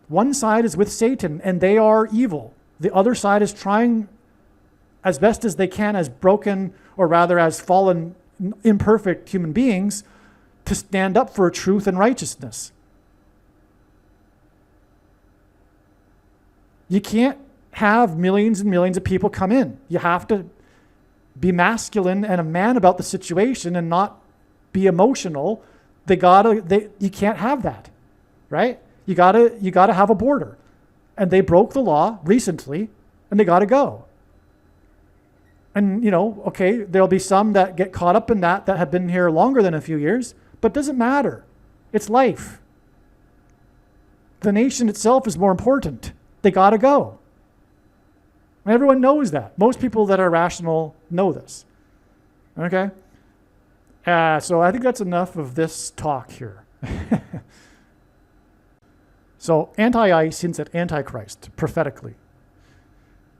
One side is with Satan, and they are evil. The other side is trying as best as they can, as broken, or rather as fallen, imperfect human beings, to stand up for truth and righteousness. You can't have millions and millions of people come in. You have to be masculine and a man about the situation and not be emotional. You can't have that, right? You gotta have a border. And they broke the law recently, and they gotta go. And, okay, there'll be some that get caught up in that have been here longer than a few years, but it doesn't matter. It's life. The nation itself is more important. They gotta go. And everyone knows that. Most people that are rational know this. Okay? So I think that's enough of this talk here. So anti-ICE hints at Antichrist prophetically.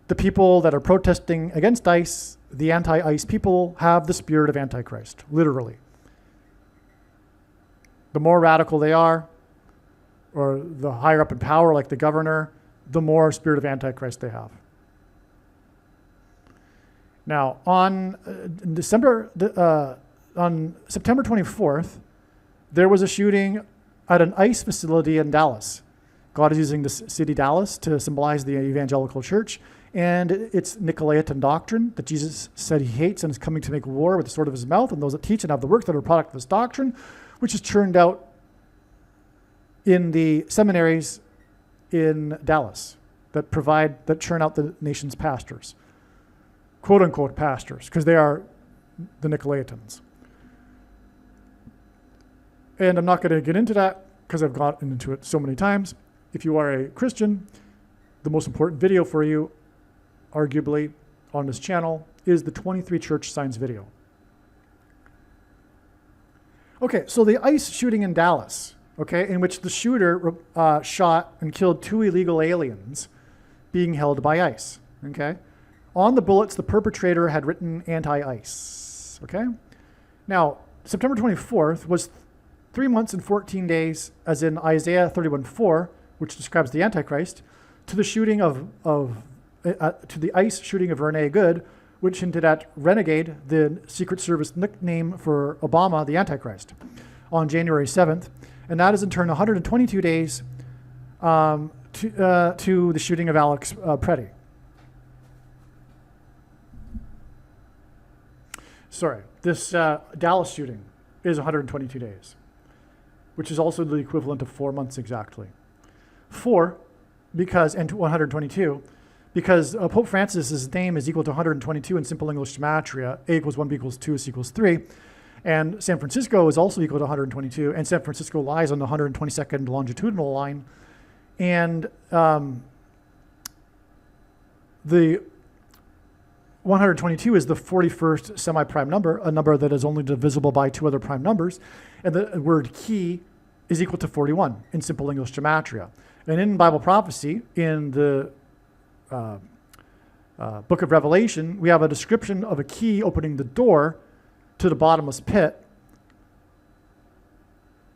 The people that are protesting against ICE, the anti-ICE people, have the spirit of Antichrist, literally. The more radical they are, or the higher up in power, like the governor, the more spirit of Antichrist they have. Now, on September 24th, there was a shooting at an ICE facility in Dallas. God is using the city Dallas to symbolize the evangelical church and its Nicolaitan doctrine that Jesus said he hates and is coming to make war with the sword of his mouth, and those that teach and have the works that are a product of this doctrine, which is churned out in the seminaries in Dallas that churn out the nation's pastors, quote unquote pastors, because they are the Nicolaitans. And I'm not going to get into that because I've gotten into it so many times. If you are a Christian, the most important video for you, arguably, on this channel is the 23 church signs video. Okay, so the ICE shooting in Dallas, okay, in which the shooter shot and killed 2 illegal aliens being held by ICE, okay? On the bullets, the perpetrator had written anti-ICE, okay? Now, September 24th was 3 months and 14 days, as in Isaiah 31:4, which describes the Antichrist, to the shooting to the ICE shooting of Rene Good, which hinted at Renegade, the Secret Service nickname for Obama, the Antichrist, on January 7th. And that is in turn 122 days to the shooting of Alex Preddy. Sorry, this Dallas shooting is 122 days, which is also the equivalent of 4 months exactly. 4, and 122, because Pope Francis's name is equal to 122 in simple English gematria. A equals 1, B equals 2, C equals 3. And San Francisco is also equal to 122, and San Francisco lies on the 122nd longitudinal line. And the 122 is the 41st semi-prime number, a number that is only divisible by 2 other prime numbers. And the word key is equal to 41 in simple English gematria. And in Bible prophecy, in the book of Revelation, we have a description of a key opening the door to the bottomless pit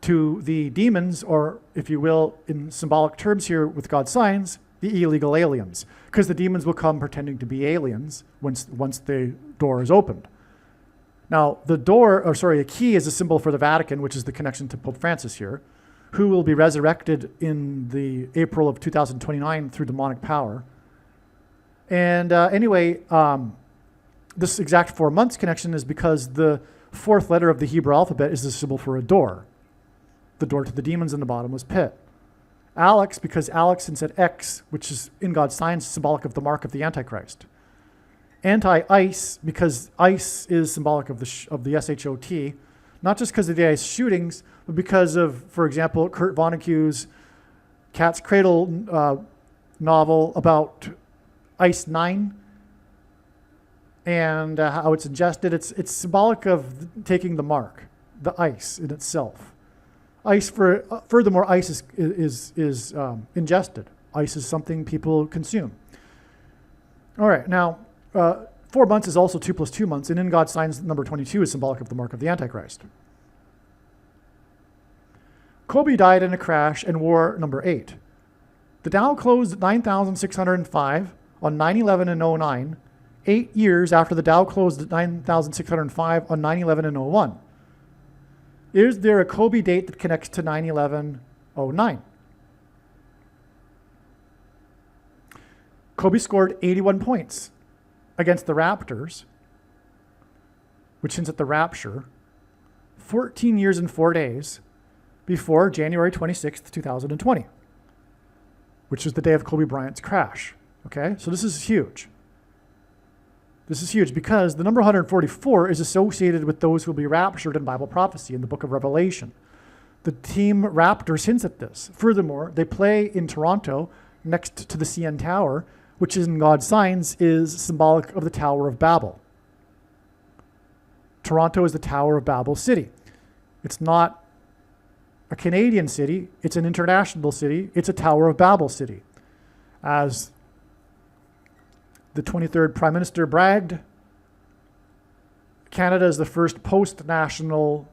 to the demons, or if you will, in symbolic terms here with God's signs, the illegal aliens, because the demons will come pretending to be aliens once the door is opened. Now, a key is a symbol for the Vatican, which is the connection to Pope Francis here, who will be resurrected in the April of 2029 through demonic power. And this exact 4 months connection is because the 4th letter of the Hebrew alphabet is the symbol for a door, the door to the demons in the bottomless pit. Alex, because Alex instead X, which is in God's signs, symbolic of the mark of the Antichrist. Anti-ICE, because ICE is symbolic of the SHOT, not just because of the ICE shootings, but because of, for example, Kurt Vonnegut's Cat's Cradle novel about ICE 9 and how it's ingested. It's symbolic of taking the mark, the ICE in itself. Furthermore, ice is ingested. Ice is something people consume. All right, now 4 months is also 2 + 2 months, and in God's signs, number 22 is symbolic of the mark of the Antichrist. Kobe died in a crash and wore number 8. The Dow closed at 9,605 on 9/11 and 09, 8 years after the Dow closed at 9,605 on 9/11 and 01. Is there a Kobe date that connects to 9/11/09? Kobe scored 81 points against the Raptors, which hints at the rapture, 14 years and 4 days before January 26th, 2020, which is the day of Kobe Bryant's crash. Okay, so this is huge. This is huge because the number 144 is associated with those who will be raptured in Bible prophecy in the book of Revelation. The team Raptors hints at this. Furthermore, they play in Toronto next to the CN Tower, which in God's signs is symbolic of the Tower of Babel. Toronto is the Tower of Babel city. It's not a Canadian city, it's an international city, it's a Tower of Babel city. As the 23rd Prime Minister bragged, Canada is the first post-national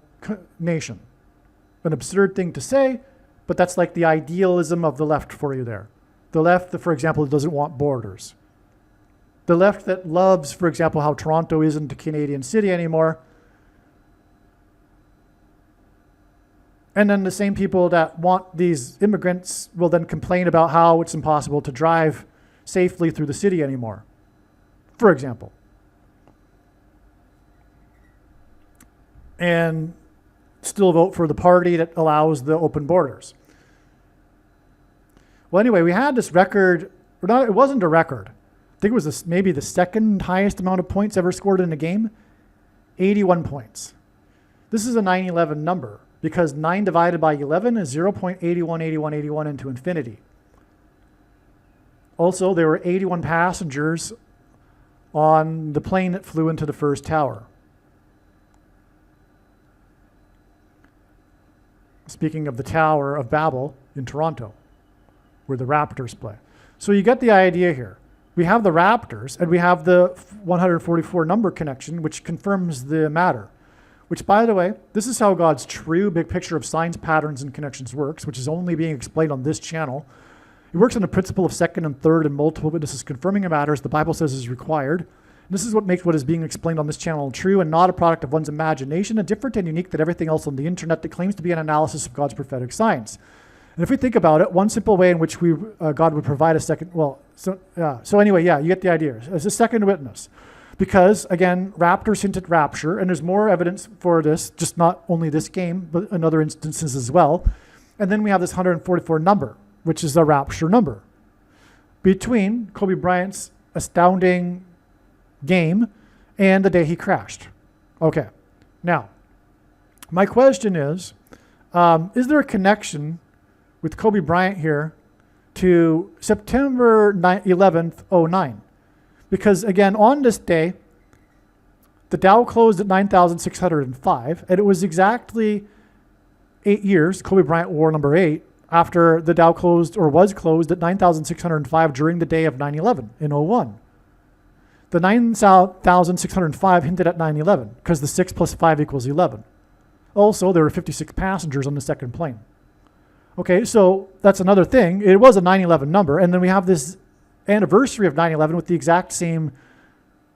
nation. An absurd thing to say, But that's like the idealism of the left for you there. The left, for example, doesn't want borders. The left that loves, for example, how Toronto isn't a Canadian city anymore. And then the same people that want these immigrants will then complain about how it's impossible to drive safely through the city anymore, for example. And still vote for the party that allows the open borders. Well, anyway, we had this record, or not, it wasn't a record. I think it was maybe the second highest amount of points ever scored in a game, 81 points. This is a 9/11 number because 9 divided by 11 is 0.818181 into infinity. Also, there were 81 passengers on the plane that flew into the first tower. Speaking of the Tower of Babel in Toronto, where the Raptors play. So you get the idea here. We have the Raptors, and we have the 144 number connection, which confirms the matter. Which, by the way, this is how God's true big picture of signs, patterns, and connections works, which is only being explained on this channel. It works on the principle of second and third and multiple witnesses confirming a matter as the Bible says is required. And this is what makes what is being explained on this channel true and not a product of one's imagination and different and unique than everything else on the internet that claims to be an analysis of God's prophetic signs. And if we think about it, one simple way in which God would provide a second, so anyway, you get the idea. As a second witness. Because, again, raptors hint at rapture, and there's more evidence for this, just not only this game, but in other instances as well. And then we have this 144 number, which is a rapture number. Between Kobe Bryant's astounding game and the day he crashed. Okay, now, my question is there a connection with Kobe Bryant here to September 11th, 09? Because again, on this day, the Dow closed at 9,605, and it was exactly 8 years, Kobe Bryant wore number 8, after the Dow closed or was closed at 9,605 during the day of 9/11 in 01. The 9,605 hinted at 9/11 because the 6 plus 5 equals 11. Also, there were 56 passengers on the second plane. Okay, so that's another thing. It was a 9/11 number, and then we have this anniversary of 9/11 with the exact same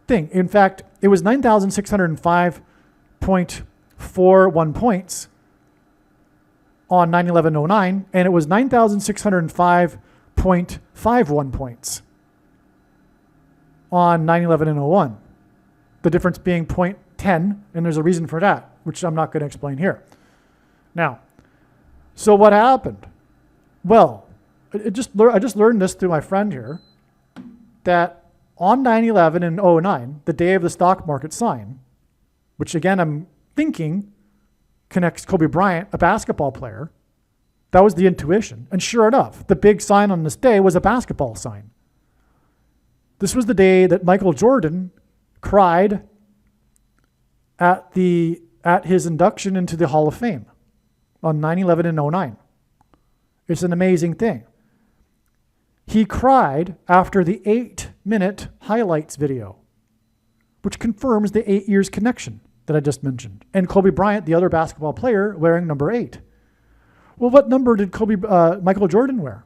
thing. In fact, it was 9,605.41 points on 9/11/09, and it was 9,605.51 points on 9/11 and 01. The difference being 0.10, and there's a reason for that, which I'm not going to explain here. Now, so what happened? Well, I just learned this through my friend here, that on 9/11 and 09, the day of the stock market sign, which again I'm thinking connects Kobe Bryant, a basketball player, that was the intuition. And sure enough, the big sign on this day was a basketball sign. This was the day that Michael Jordan cried at his induction into the Hall of Fame on 9/11 and 09. It's an amazing thing. He cried after the 8-minute highlights video, which confirms the 8 years connection that I just mentioned. And Kobe Bryant, the other basketball player, wearing number 8. Well, what number did Michael Jordan wear?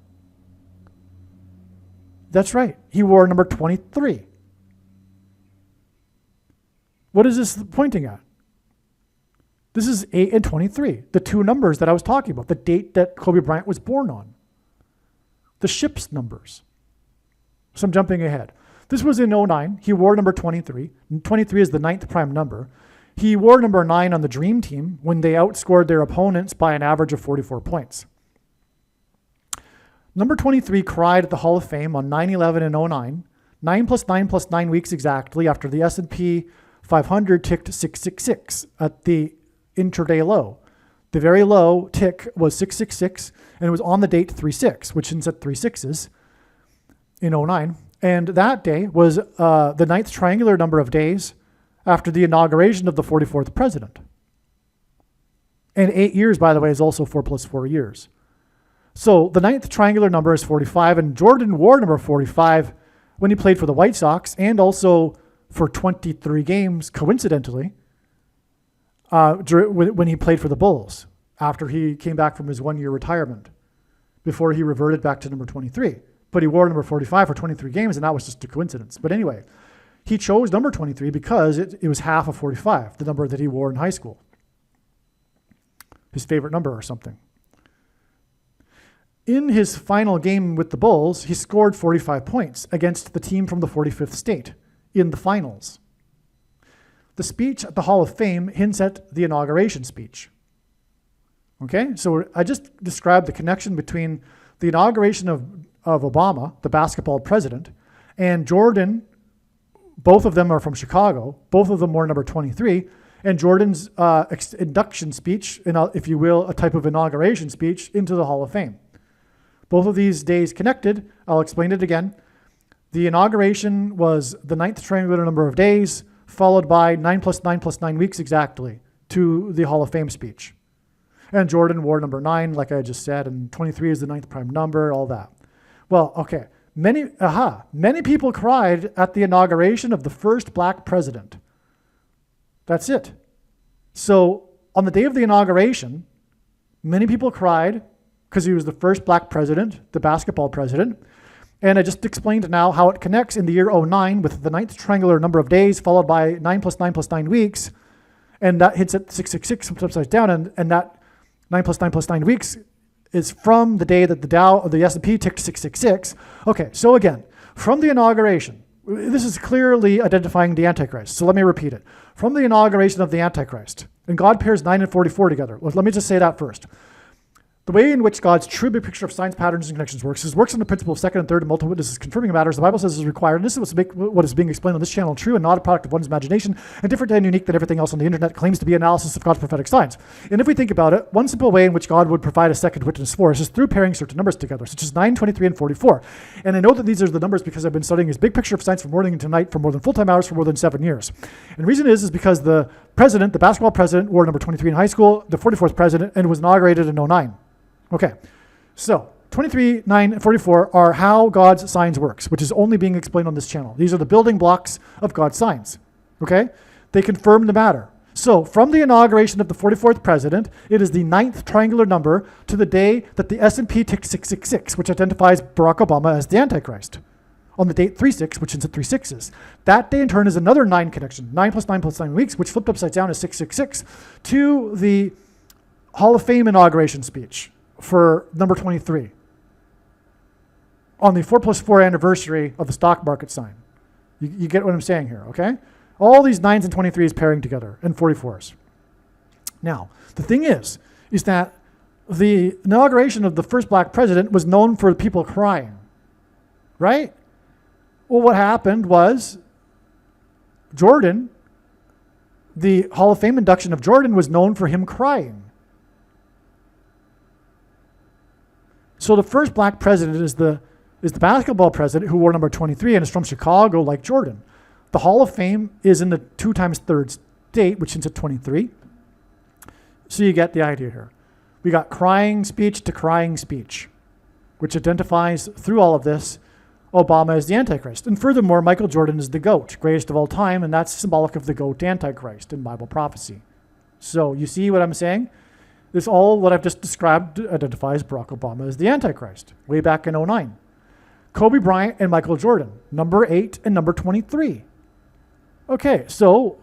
That's right. He wore number 23. What is this pointing at? This is 8 and 23, the two numbers that I was talking about, the date that Kobe Bryant was born on. The ship's numbers. So I'm jumping ahead. This was in 09. He wore number 23. 23 is the 9th prime number. He wore number 9 on the Dream Team when they outscored their opponents by an average of 44 points. Number 23 cried at the Hall of Fame on 9/11 and 09, 9 plus 9 plus 9 weeks exactly after the S&P 500 ticked 666 at the intraday low. The very low tick was 666, and it was on the date 36, which hints at 3 6s in 09. And that day was the 9th triangular number of days after the inauguration of the 44th president. And 8 years, by the way, is also 4 plus 4 years. So the 9th triangular number is 45, and Jordan wore number 45 when he played for the White Sox and also for 23 games, coincidentally, when he played for the Bulls after he came back from his 1-year retirement. before he reverted back to number 23. But he wore number 45 for 23 games, and that was just a coincidence. But anyway, he chose number 23 because it was half of 45, the number that he wore in high school. His favorite number or something. In his final game with the Bulls, he scored 45 points against the team from the 45th state in the finals. The speech at the Hall of Fame hints at the inauguration speech. Okay, so I just described the connection between the inauguration of Obama, the basketball president, and Jordan. Both of them are from Chicago. Both of them were number 23. And Jordan's induction speech, if you will, a type of inauguration speech into the Hall of Fame. Both of these days connected. I'll explain it again. The inauguration was the 9th triangular number of days, followed by 9 plus 9 plus 9 weeks exactly to the Hall of Fame speech. And Jordan wore number 9, like I just said, and 23 is the 9th prime number, all that. Well, okay. Many people cried at the inauguration of the first black president. That's it. So on the day of the inauguration, many people cried because he was the first black president, the basketball president. And I just explained now how it connects in the year 09 with the 9th triangular number of days followed by 9 plus 9 plus 9 weeks. And that hits at 666, flips upside down. And that 9 plus 9 plus 9 weeks is from the day that the Dow or the S&P ticked 666. Okay, so again, from the inauguration, this is clearly identifying the Antichrist. So let me repeat it. From the inauguration of the Antichrist, and God pairs 9 and 44 together. Let me just say that first. The way in which God's true big picture of signs, patterns, and connections works is works on the principle of second and third and multiple witnesses confirming matters the Bible says is required. And this is what is being explained on this channel true and not a product of one's imagination and different and unique than everything else on the internet claims to be analysis of God's prophetic signs. And if we think about it, one simple way in which God would provide a second witness for us is through pairing certain numbers together, such as 9, 23, and 44. And I know that these are the numbers because I've been studying his big picture of science from morning to night for more than full-time hours for more than 7 years. And the reason is because the president, the basketball president, wore number 23 in high school, the 44th president, and was inaugurated in 09. Okay. So 23, 9, and 44 are how God's signs works, which is only being explained on this channel. These are the building blocks of God's signs, okay? They confirm the matter. So from the inauguration of the 44th president, it is the 9th triangular number to the day that the S&P ticked 666, which identifies Barack Obama as the Antichrist. On the date 36, which is at 3 6s. That day in turn is another 9 connection, 9 plus 9 plus 9 weeks, which flipped upside down is 666, to the Hall of Fame inauguration speech for number 23 on the 4+4 anniversary of the stock market sign. You get what I'm saying here, okay? All these 9s and 23s pairing together and 44s. Now, the thing is that the inauguration of the first black president was known for people crying, right? Well, what happened was Jordan, the Hall of Fame induction of Jordan was known for him crying. So the first black president is the basketball president who wore number 23 and is from Chicago like Jordan. The Hall of Fame is in the 2 times 3rd state, which is at 23. So you get the idea here. We got crying speech to crying speech, which identifies through all of this Obama as the Antichrist. And furthermore, Michael Jordan is the GOAT, greatest of all time, and that's symbolic of the GOAT Antichrist in Bible prophecy. So you see what I'm saying? This all what I've just described identifies Barack Obama as the Antichrist, way back in 09. Kobe Bryant and Michael Jordan, number 8 and number 23. Okay, so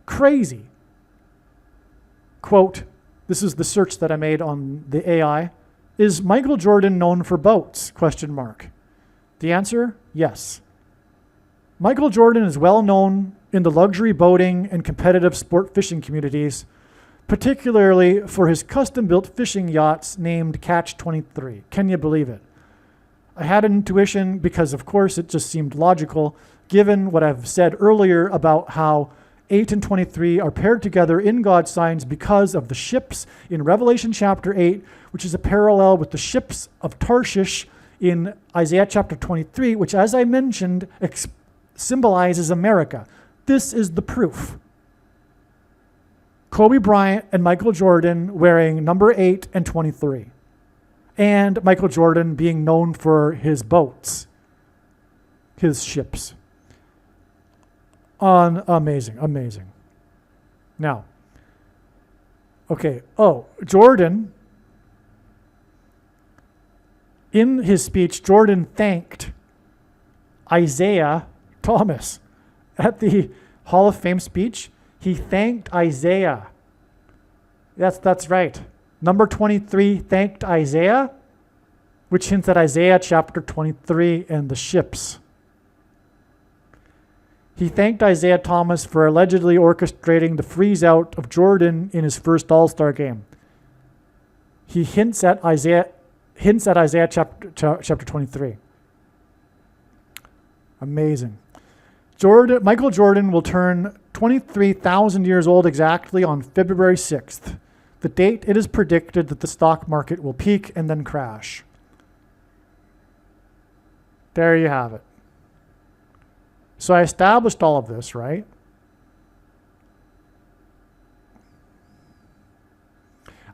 crazy. Quote, this is the search that I made on the AI. Is Michael Jordan known for boats? Question mark. The answer, yes. Michael Jordan is well known in the luxury boating and competitive sport fishing communities, particularly for his custom-built fishing yachts named Catch 23. Can you believe it? I had an intuition because, of course, it just seemed logical, given what I've said earlier about how 8 and 23 are paired together in God's signs because of the ships in Revelation chapter 8, which is a parallel with the ships of Tarshish in Isaiah chapter 23, which, as I mentioned, symbolizes America. This is the proof. Kobe Bryant and Michael Jordan wearing number 8 and 23. And Michael Jordan being known for his boats, his ships. Amazing, amazing. Now, okay, Jordan In his speech, Jordan thanked Isaiah Thomas. At the Hall of Fame speech, he thanked Isaiah. That's right. Number 23 thanked Isaiah, which hints at Isaiah chapter 23 and the ships. He thanked Isaiah Thomas for allegedly orchestrating the freeze out of Jordan in his first All-Star game. He hints at Isaiah chapter 23. Amazing. Michael Jordan will turn 23,000 years old exactly on February 6th, the date it is predicted that the stock market will peak and then crash. There you have it. So I established all of this, right?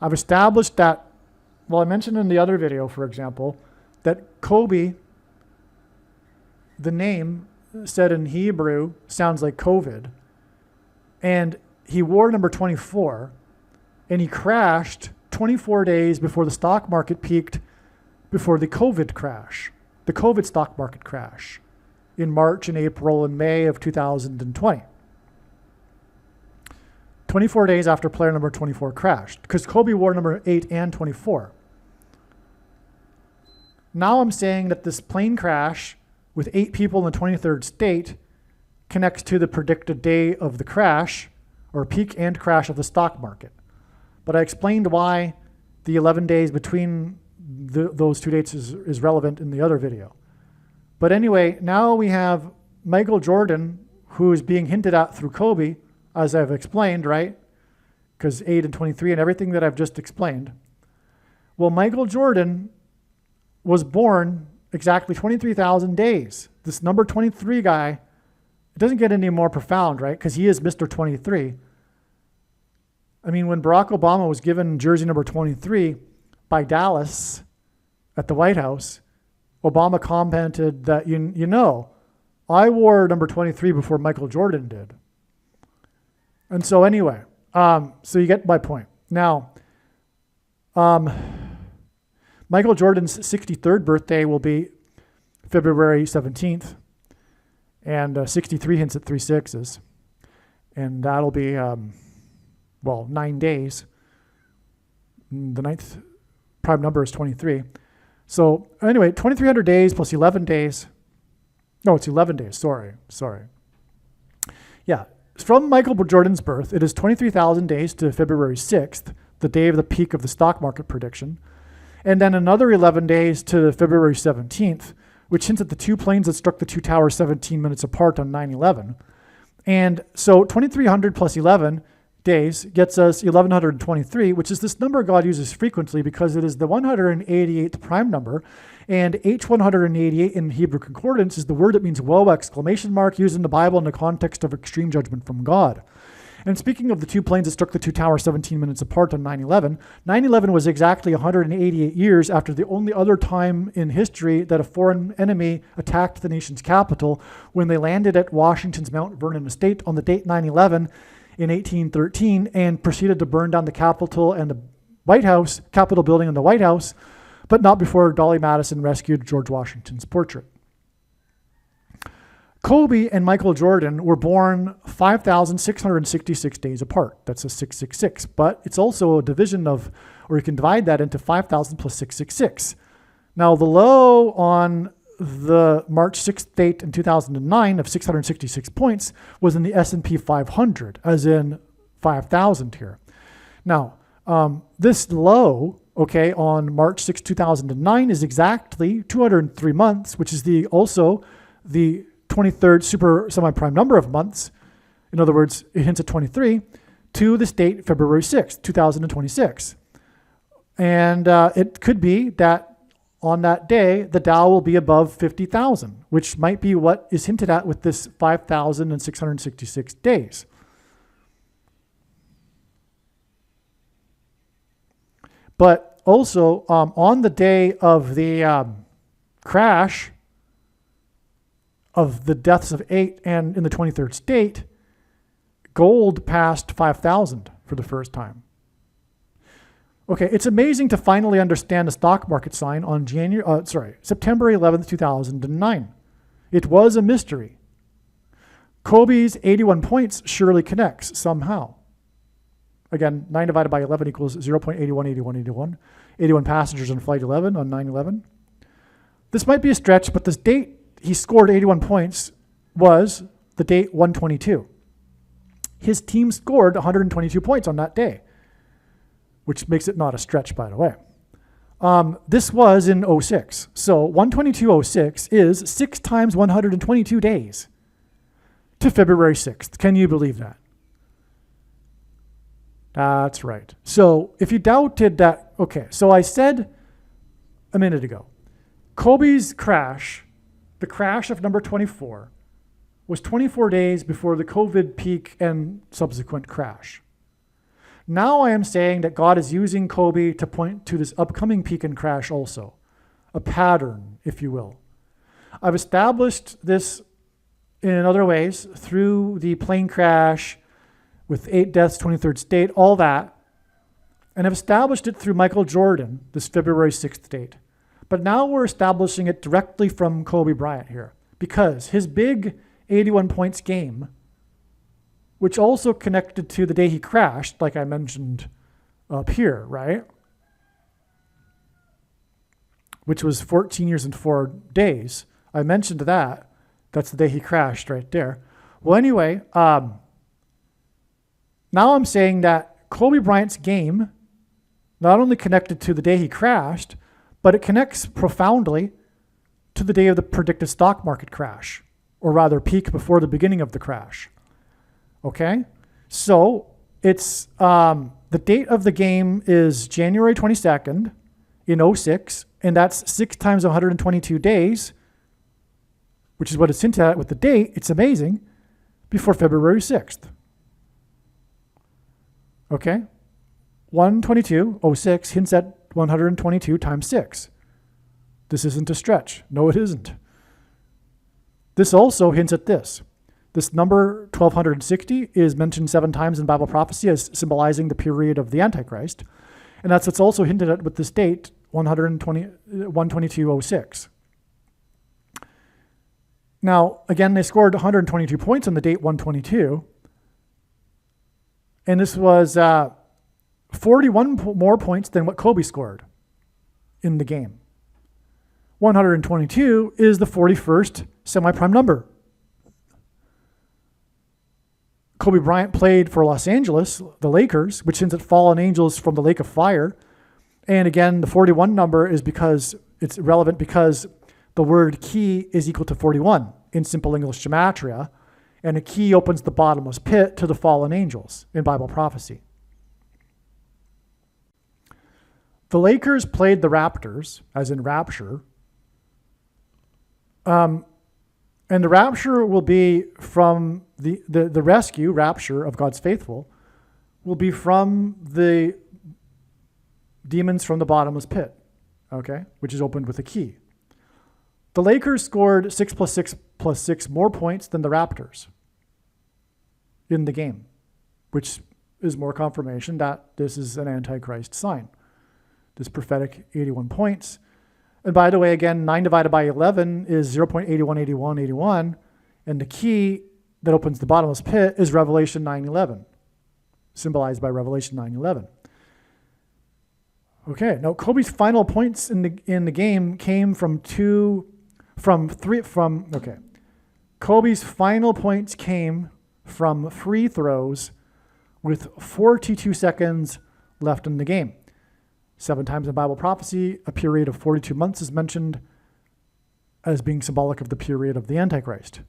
I've established that, well, I mentioned in the other video, for example, that Kobe, the name said in Hebrew, sounds like COVID. And he wore number 24, and he crashed 24 days before the stock market peaked, before the COVID crash, the COVID stock market crash in March and April and May of 2020. 24 days after player number 24 crashed, because Kobe wore number 8 and 24. Now I'm saying that this plane crash with 8 people in the 23rd state connects to the predicted day of the crash, or peak and crash of the stock market. But I explained why the 11 days between those two dates is relevant in the other video. But anyway, now we have Michael Jordan, who is being hinted at through Kobe, as I've explained, right? Because 8 and 23 and everything that I've just explained. Well, Michael Jordan was born exactly 23,000 days. This number 23 guy, it doesn't get any more profound, right? Because he is Mr. 23. I mean, when Barack Obama was given jersey number 23 by Dallas at the White House, Obama commented that, you know, I wore number 23 before Michael Jordan did. And so anyway, so you get my point. Now, Michael Jordan's 63rd birthday will be February 17th, and 63 hints at 3 6s. And that'll be, 9 days. The 9th prime number is 23. So anyway, 2,300 days plus 11 days. No, it's 11 days. Sorry. Yeah. From Michael Jordan's birth, it is 23,000 days to February 6th, the day of the peak of the stock market prediction. And then another 11 days to February 17th, which hints at the 2 planes that struck the 2 towers 17 minutes apart on 9/11. And so 2,300 plus 11 days gets us 1,123, which is this number God uses frequently because it is the 188th prime number. And H188 in Hebrew concordance is the word that means whoa, exclamation mark, used in the Bible in the context of extreme judgment from God. And speaking of the 2 planes that struck the 2 towers 17 minutes apart on 9/11, 9/11 was exactly 188 years after the only other time in history that a foreign enemy attacked the nation's capital, when they landed at Washington's Mount Vernon estate on the date 9/11 in 1813 and proceeded to burn down the Capitol and the White House, Capitol building and the White House, but not before Dolly Madison rescued George Washington's portrait. Kobe and Michael Jordan were born 5,666 days apart. That's a 666, but it's also a division of, or you can divide that into 5,000 plus 666. Now the low on the March 6th date in 2009 of 666 points was in the S&P 500, as in 5,000 here. Now, this low, on March 6, 2009 is exactly 203 months, which is also the 23rd super semi-prime number of months. In other words, it hints at 23 to this date, February 6, 2026. And it could be that on that day, the Dow will be above 50,000, which might be what is hinted at with this 5,666 days. But also, on the day of the crash of the deaths of 8 and in the 23rd state, gold passed 5,000 for the first time. Okay, it's amazing to finally understand the stock market sign on September 11th, 2009. It was a mystery. Kobe's 81 points surely connects somehow. Again, 9 divided by 11 equals 0.818181. 81 passengers on flight 11 on 9/11. This might be a stretch, but this date he scored 81 points was the date 122. His team scored 122 points on that day, which makes it not a stretch, by the way. This was in 06. So 122.06 is 6 times 122 days to February 6th. Can you believe that? That's right. So if you doubted that, okay, so I said a minute ago, Kobe's crash, the crash of number 24, was 24 days before the COVID peak and subsequent crash. Now I am saying that God is using Kobe to point to this upcoming peak and crash also, a pattern, if you will. I've established this in other ways through the plane crash with 8 deaths, 23rd state, all that, and I've established it through Michael Jordan, this February 6th date. But now we're establishing it directly from Kobe Bryant here, because his big 81 points game, which also connected to the day he crashed, like I mentioned up here, right? Which was 14 years and 4 days. I mentioned that. That's the day he crashed right there. Well, anyway, now I'm saying that Kobe Bryant's game not only connected to the day he crashed, but it connects profoundly to the day of the predicted stock market crash, or rather peak before the beginning of the crash. Okay? So it's the date of the game is January 22nd in 06, and that's 6 times 122 days, which is what it's hinted at with the date. It's amazing, before February 6th. Okay? 122.06 hints at 122 times 6. This isn't a stretch. No, it isn't. This also hints at this. This number 1260 is mentioned 7 times in Bible prophecy as symbolizing the period of the Antichrist. And that's what's also hinted at with this date, 122.06. Now, again, they scored 122 points on the date 122. And this was 41 more points than what Kobe scored in the game. 122 is the 41st semi-prime number. Kobe Bryant played for Los Angeles, the Lakers, which hints at fallen angels from the lake of fire. And again, the 41 number is because it's relevant because the word key is equal to 41 in simple English gematria. And a key opens the bottomless pit to the fallen angels in Bible prophecy. The Lakers played the Raptors, as in rapture. And the rapture will be from the rescue, rapture of God's faithful, will be from the demons from the bottomless pit, okay, which is opened with a key. The Lakers scored 6 plus 6 plus 6 more points than the Raptors in the game, which is more confirmation that this is an Antichrist sign. This prophetic 81 points. And by the way, again, 9 divided by 11 is 0.818181, and the key that opens the bottomless pit is Revelation 9:11, symbolized by Revelation 9:11. Okay, now Kobe's final points in the game came Kobe's final points came from free throws with 42 seconds left in the game. 7 times in Bible prophecy, a period of 42 months is mentioned as being symbolic of the period of the Antichrist.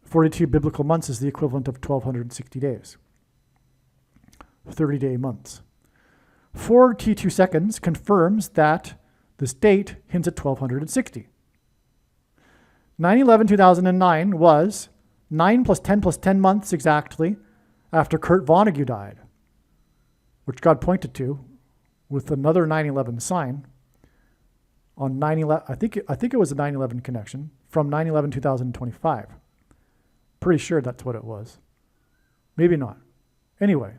42 biblical months is the equivalent of 1,260 days. 30-day months. 42 seconds confirms that this date hints at 1,260. 9/11/2009 was 9 plus 10 plus 10 months exactly after Kurt Vonnegut died, which God pointed to with another 9/11 sign on 9/11. I think it was a 9/11 connection from 9/11/2025. Pretty sure that's what it was. Maybe not. Anyway,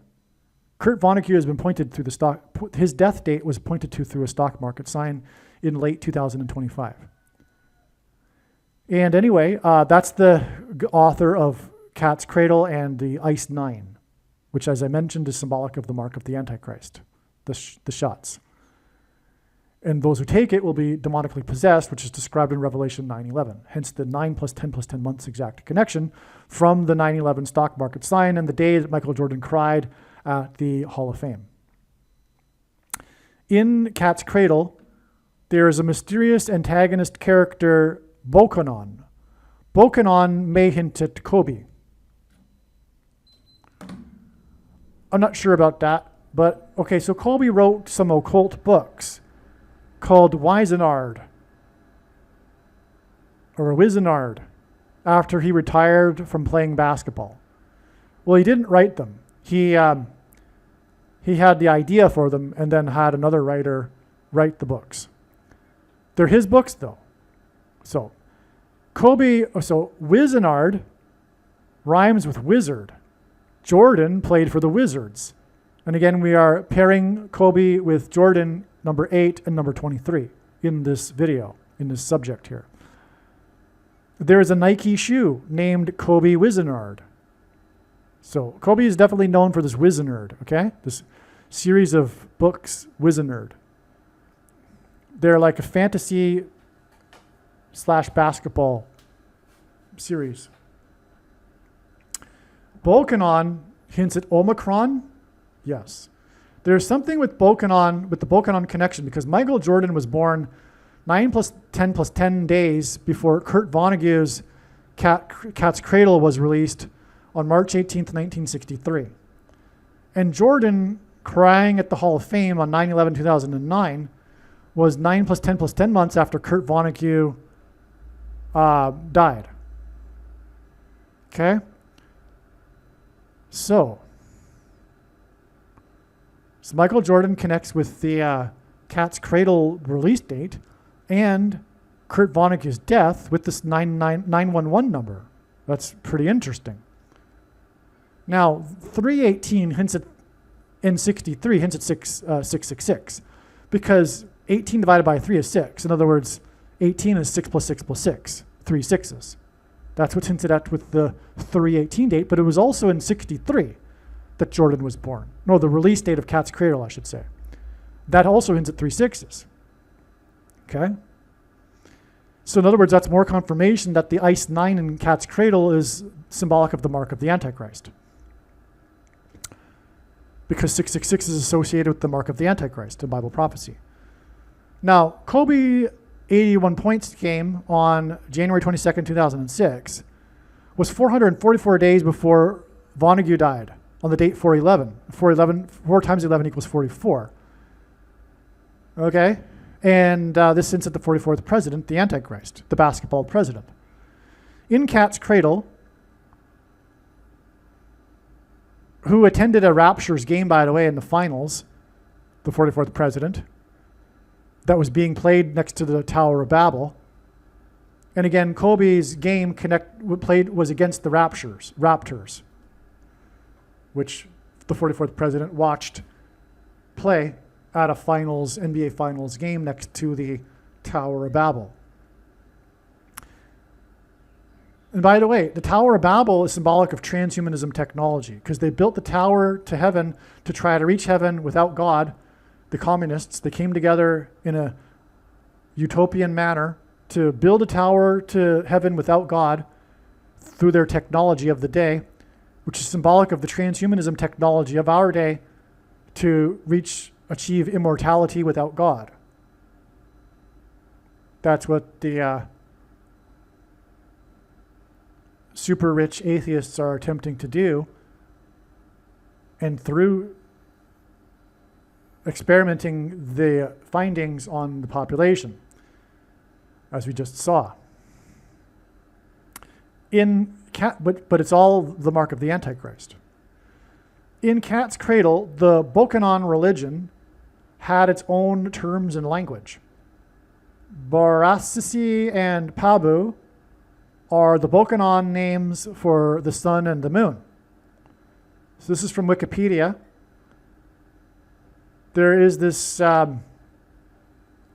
Kurt Vonnegut has been pointed through the stock, his death date was pointed to through a stock market sign in late 2025. And anyway, that's the author of Cat's Cradle and the Ice Nine, which, as I mentioned, is symbolic of the mark of the Antichrist, the shots. And those who take it will be demonically possessed, which is described in Revelation 9:11. Hence the 9 plus 10 plus 10 months exact connection from the 9/11 stock market sign and the day that Michael Jordan cried at the Hall of Fame. In Cat's Cradle, there is a mysterious antagonist character, Bokonon. Bokonon may hint at Kobe. I'm not sure about that, but okay, so Kobe wrote some occult books called Wizenard or Wizenard after he retired from playing basketball. Well, he didn't write them. He had the idea for them and then had another writer write the books. They're his books, though. So Wizenard rhymes with wizard. Jordan played for the Wizards. And again, we are pairing Kobe with Jordan, number 8 and number 23 in this video, in this subject here. There is a Nike shoe named Kobe Wizenard. So Kobe is definitely known for this Wizenard, okay? This series of books, Wizenard. They're like a fantasy / basketball series. Bokonon hints at Omicron. Yes. There's something with Bokonon, with the Bokonon connection, because Michael Jordan was born 9 plus 10 plus 10 days before Kurt Vonnegut's Cat's Cradle was released on March 18th, 1963. And Jordan crying at the Hall of Fame on 9/11/2009 was 9 plus 10 plus 10 months after Kurt Vonnegut died. Okay? So Michael Jordan connects with the Cat's Cradle release date and Kurt Vonnegut's death with this 911 number. That's pretty interesting. Now, 318 hints at, in 63 hints at 666, because 18 divided by 3 is 6. In other words, 18 is 6 plus 6 plus 6, 3 sixes. That's what's hinted at with the 318 date, but it was also in 63 that Jordan was born. No, the release date of Cat's Cradle, I should say. That also hints at 3 sixes. Okay? So in other words, that's more confirmation that the Ice 9 in Cat's Cradle is symbolic of the mark of the Antichrist. Because 666 is associated with the mark of the Antichrist in Bible prophecy. Now, Kobe 81 points game on January 22nd, 2006 was 444 days before Vonnegut died on the date 411. 4 times 11 equals 44. Okay? And this hints at the 44th president, the Antichrist, the basketball president. In Cat's Cradle, who attended a Raptors game, by the way, in the finals, the 44th president, that was being played next to the Tower of Babel. And again, Kobe's game was against the Raptors, which the 44th president watched play at a NBA Finals game next to the Tower of Babel. And by the way, the Tower of Babel is symbolic of transhumanism technology, because they built the tower to heaven to try to reach heaven without God. The communists, they came together in a utopian manner to build a tower to heaven without God through their technology of the day, which is symbolic of the transhumanism technology of our day to achieve immortality without God. That's what the super rich atheists are attempting to do. And through experimenting the findings on the population, as we just saw. But it's all the mark of the Antichrist. In Cat's Cradle, the Bokonon religion had its own terms and language. Barasisi and Pabu are the Bokonon names for the sun and the moon. So this is from Wikipedia. there is this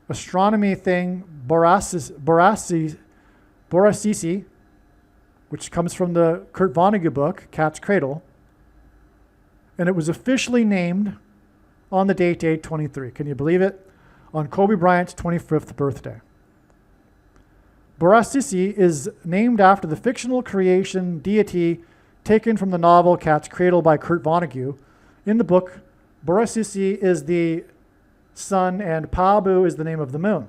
astronomy thing, Borasisi, which comes from the Kurt Vonnegut book, Cat's Cradle. And it was officially named on the date 8/23. Can you believe it? On Kobe Bryant's 25th birthday. Borasisi is named after the fictional creation deity taken from the novel Cat's Cradle by Kurt Vonnegut. In the book, Borasisi is the sun and Pabu is the name of the moon.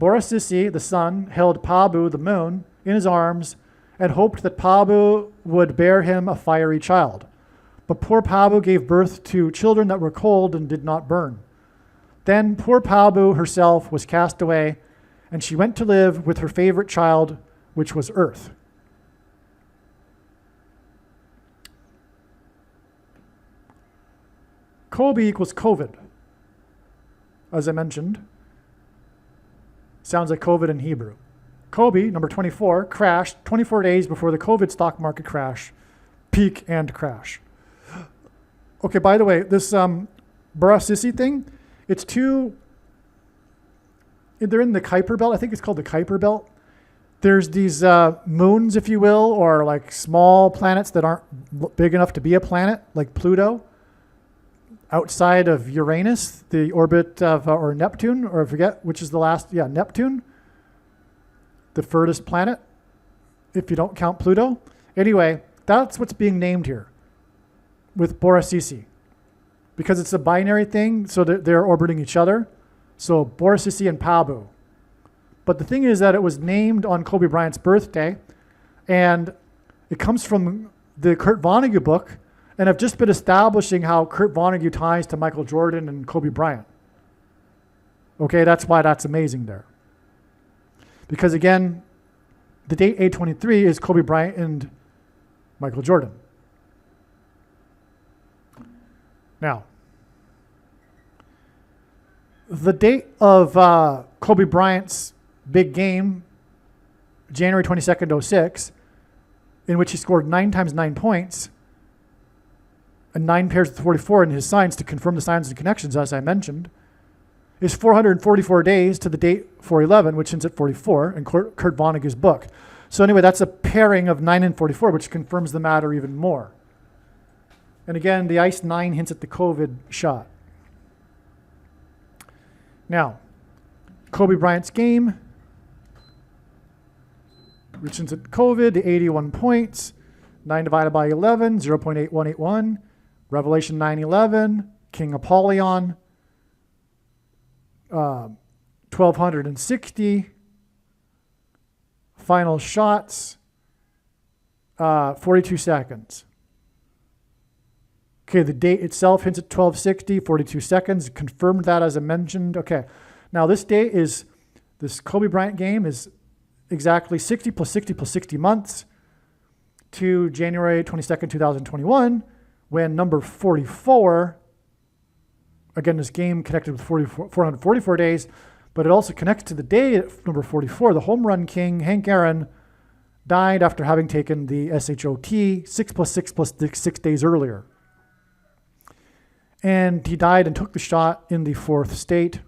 Borasisi, the sun, held Pabu, the moon, in his arms and hoped that Pabu would bear him a fiery child. But poor Pabu gave birth to children that were cold and did not burn. Then poor Pabu herself was cast away, and she went to live with her favorite child, which was Earth. Kobe equals COVID. As I mentioned, sounds like COVID in Hebrew. Kobe, number 24, crashed 24 days before the COVID stock market crash, peak and crash. Okay, by the way, this Borasisi thing, they're in the Kuiper Belt. I think it's called the Kuiper Belt. There's these moons, if you will, or like small planets that aren't big enough to be a planet, like Pluto, outside of Uranus, the orbit of, or Neptune, or I forget which is the last, Neptune, the furthest planet, if you don't count Pluto. Anyway, that's what's being named here with Borasisi, because it's a binary thing, so they're orbiting each other. So Borasisi and Pabu. But the thing is that it was named on Kobe Bryant's birthday, and it comes from the Kurt Vonnegut book, and I've just been establishing how Kurt Vonnegut ties to Michael Jordan and Kobe Bryant. Okay, that's why that's amazing there. Because again, the date 8/23 is Kobe Bryant and Michael Jordan. Now, the date of Kobe Bryant's big game, January 22nd, 06, in which he scored 9 times 9 points, and 9 pairs of 44 in his signs to confirm the signs and connections, as I mentioned, is 444 days to the date 411, which ends at 44 in Kurt Vonnegut's book. So anyway, that's a pairing of 9 and 44, which confirms the matter even more. And again, the ICE 9 hints at the COVID shot. Now, Kobe Bryant's game, which ends at COVID, the 81 points, 9 divided by 11, 0.8181, Revelation 9:11, King Apollyon, 1260, final shots, 42 seconds. Okay, the date itself hints at 1260, 42 seconds, confirmed that as I mentioned. Okay, now this Kobe Bryant game is exactly 60 plus 60 plus 60 months to January 22nd, 2021, when number 44, again, this game connected with 444 days, but it also connects to the day at number 44. The home run king, Hank Aaron, died after having taken the SHOT 6 plus 6 plus 6 days earlier. And he died and took the shot in the 4th state.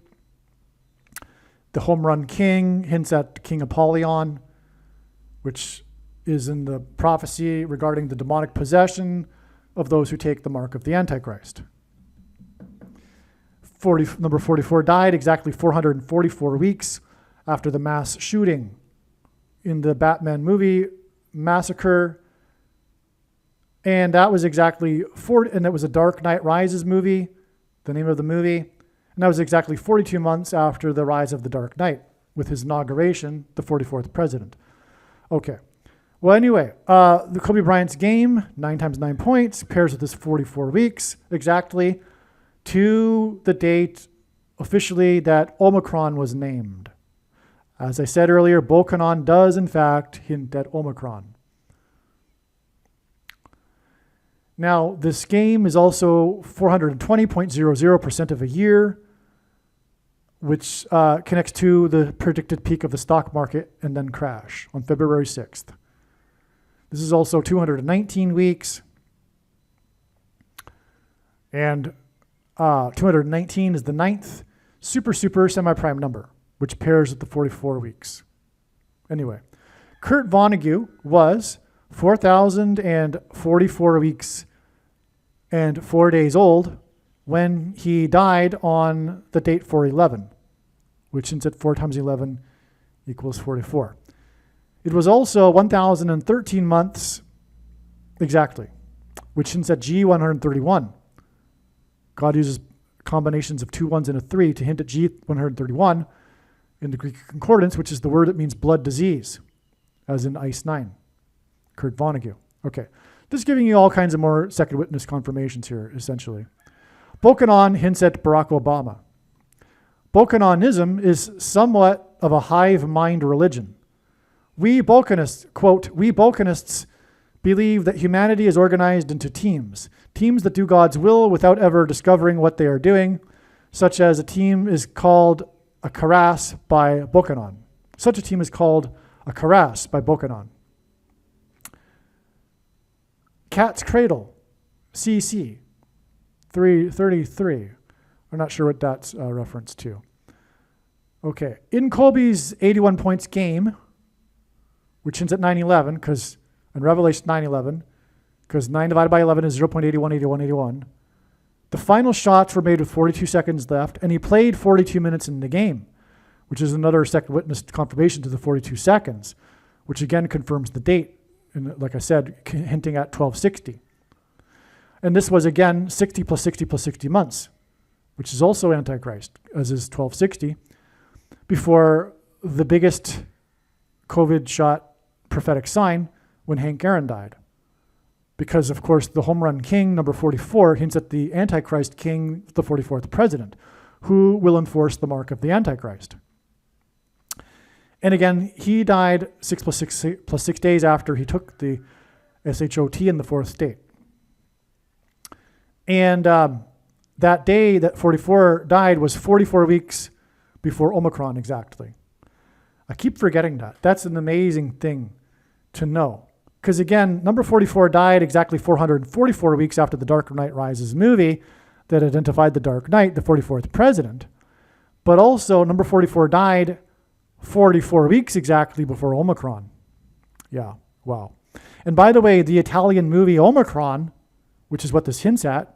The home run king hints at King Apollyon, which is in the prophecy regarding the demonic possession of those who take the mark of the Antichrist. Number 44 died exactly 444 weeks after the mass shooting in the Batman movie massacre. And that was exactly and that was a Dark Knight Rises movie, the name of the movie. And that was exactly 42 months after the rise of the Dark Knight, with his inauguration, the 44th president. Okay. Well, anyway, the Kobe Bryant's game, 9 times 9 points, pairs with this 44 weeks exactly to the date officially that Omicron was named. As I said earlier, Bokanon does in fact hint at Omicron. Now, this game is also 420.00% of a year, which connects to the predicted peak of the stock market and then crash on February 6th. This is also 219 weeks. And 219 is the ninth super semi-prime number, which pairs with the 44 weeks. Anyway, Kurt Vonnegut was 4,044 weeks and 4 days old when he died on the date 411, which since at 4 times 11 equals 44. It was also 1,013 months exactly, which hints at G131. God uses combinations of 2 1s and a 3 to hint at G131 in the Greek concordance, which is the word that means blood disease, as in Ice 9. Kurt Vonnegut. Okay, just giving you all kinds of more second witness confirmations here, essentially. Bokanon hints at Barack Obama. Bokanonism is somewhat of a hive mind religion. We Bolkanists, quote, we Bolkanists believe that humanity is organized into teams that do God's will without ever discovering what they are doing, such as a team is called a Karas by Bokanon. Such a team is called a Karas by Bokanon. Cat's Cradle, CC, 333. I'm not sure what that's a reference to. Okay, in Kobe's 81 points game, which ends at 911, because in Revelation 9:11, because 9 divided by 11 is 0.818181. The final shots were made with 42 seconds left, and he played 42 minutes in the game, which is another second witness confirmation to the 42 seconds, which again confirms the date, and like I said, hinting at 1260. And this was again 60 plus 60 plus 60 months, which is also Antichrist, as is 1260, before the biggest COVID shot prophetic sign when Hank Aaron died. Because, of course, the home run king, number 44, hints at the Antichrist king, the 44th president, who will enforce the mark of the Antichrist. And again, he died 6 plus 6 days after he took the SHOT in the fourth state. And that day that 44 died was 44 weeks before Omicron exactly. I keep forgetting that. That's an amazing thing to know. Because again, number 44 died exactly 444 weeks after the Dark Knight Rises movie that identified the Dark Knight, the 44th president. But also, number 44 died 44 weeks exactly before Omicron. Yeah, wow. And by the way, the Italian movie Omicron, which is what this hints at,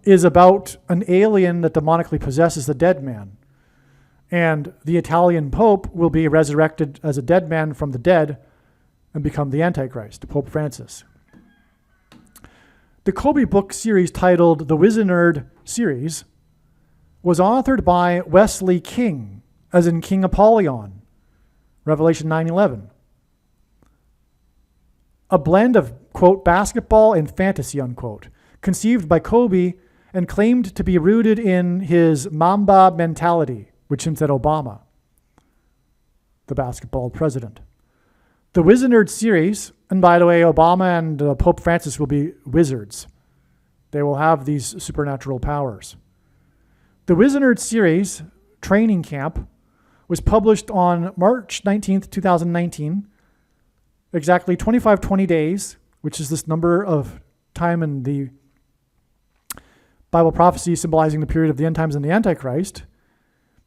is about an alien that demonically possesses the dead man. And the Italian Pope will be resurrected as a dead man from the dead and become the Antichrist, Pope Francis. The Kobe book series titled The Wizard series was authored by Wesley King, as in King Apollyon, Revelation 9:11. A blend of, quote, basketball and fantasy, unquote, conceived by Kobe and claimed to be rooted in his Mamba mentality, which hints at Obama, the basketball president. The Wizard series, and by the way, Obama and Pope Francis will be wizards. They will have these supernatural powers. The Wizard series, Training Camp, was published on March 19th, 2019, exactly 2520 days, which is this number of time in the Bible prophecy symbolizing the period of the end times and the Antichrist,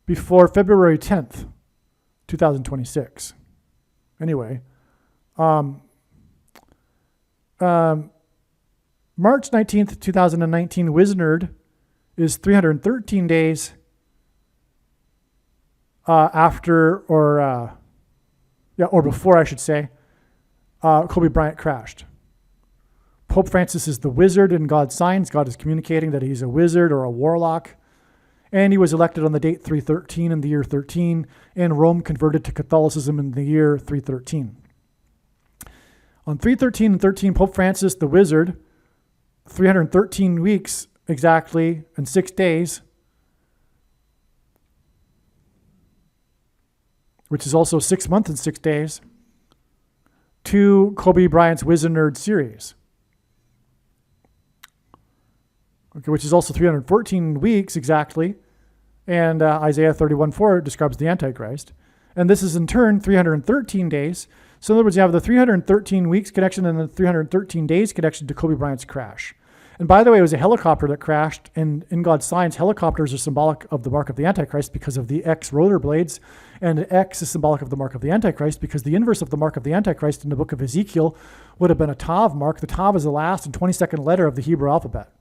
before February 10th, 2026. Anyway, March 19th, 2019, Wizard is 313 days after, or before, I should say, Kobe Bryant crashed. Pope Francis is the wizard in God's signs. God is communicating that he's a wizard or a warlock. And he was elected on the date 313 in the year 13, and Rome converted to Catholicism in the year 313. On 313 and 13, Pope Francis, the wizard, 313 weeks exactly and 6 days, which is also 6 months and 6 days, to Kobe Bryant's Wizard series, okay, which is also 314 weeks exactly, and Isaiah 31:4 describes the Antichrist. And this is in turn 313 days. So in other words, you have the 313 weeks connection and the 313 days connection to Kobe Bryant's crash. And by the way, it was a helicopter that crashed. And in God's science, helicopters are symbolic of the mark of the Antichrist because of the X rotor blades. And X is symbolic of the mark of the Antichrist because the inverse of the mark of the Antichrist in the book of Ezekiel would have been a Tav mark. The Tav is the last and 22nd letter of the Hebrew alphabet.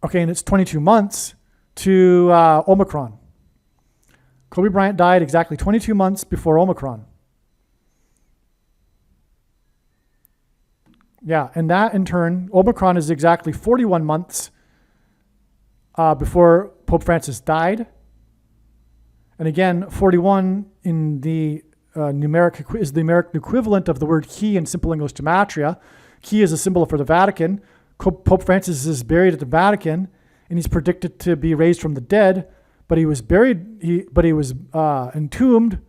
Okay, and it's 22 months to Omicron. Kobe Bryant died exactly 22 months before Omicron. Yeah, and that in turn, Omicron is exactly 41 months before Pope Francis died. And again, 41 in the numeric is the numeric equivalent of the word key in simple English gematria. Key is a symbol for the Vatican. Pope Francis is buried at the Vatican, and he's predicted to be raised from the dead. But he was entombed.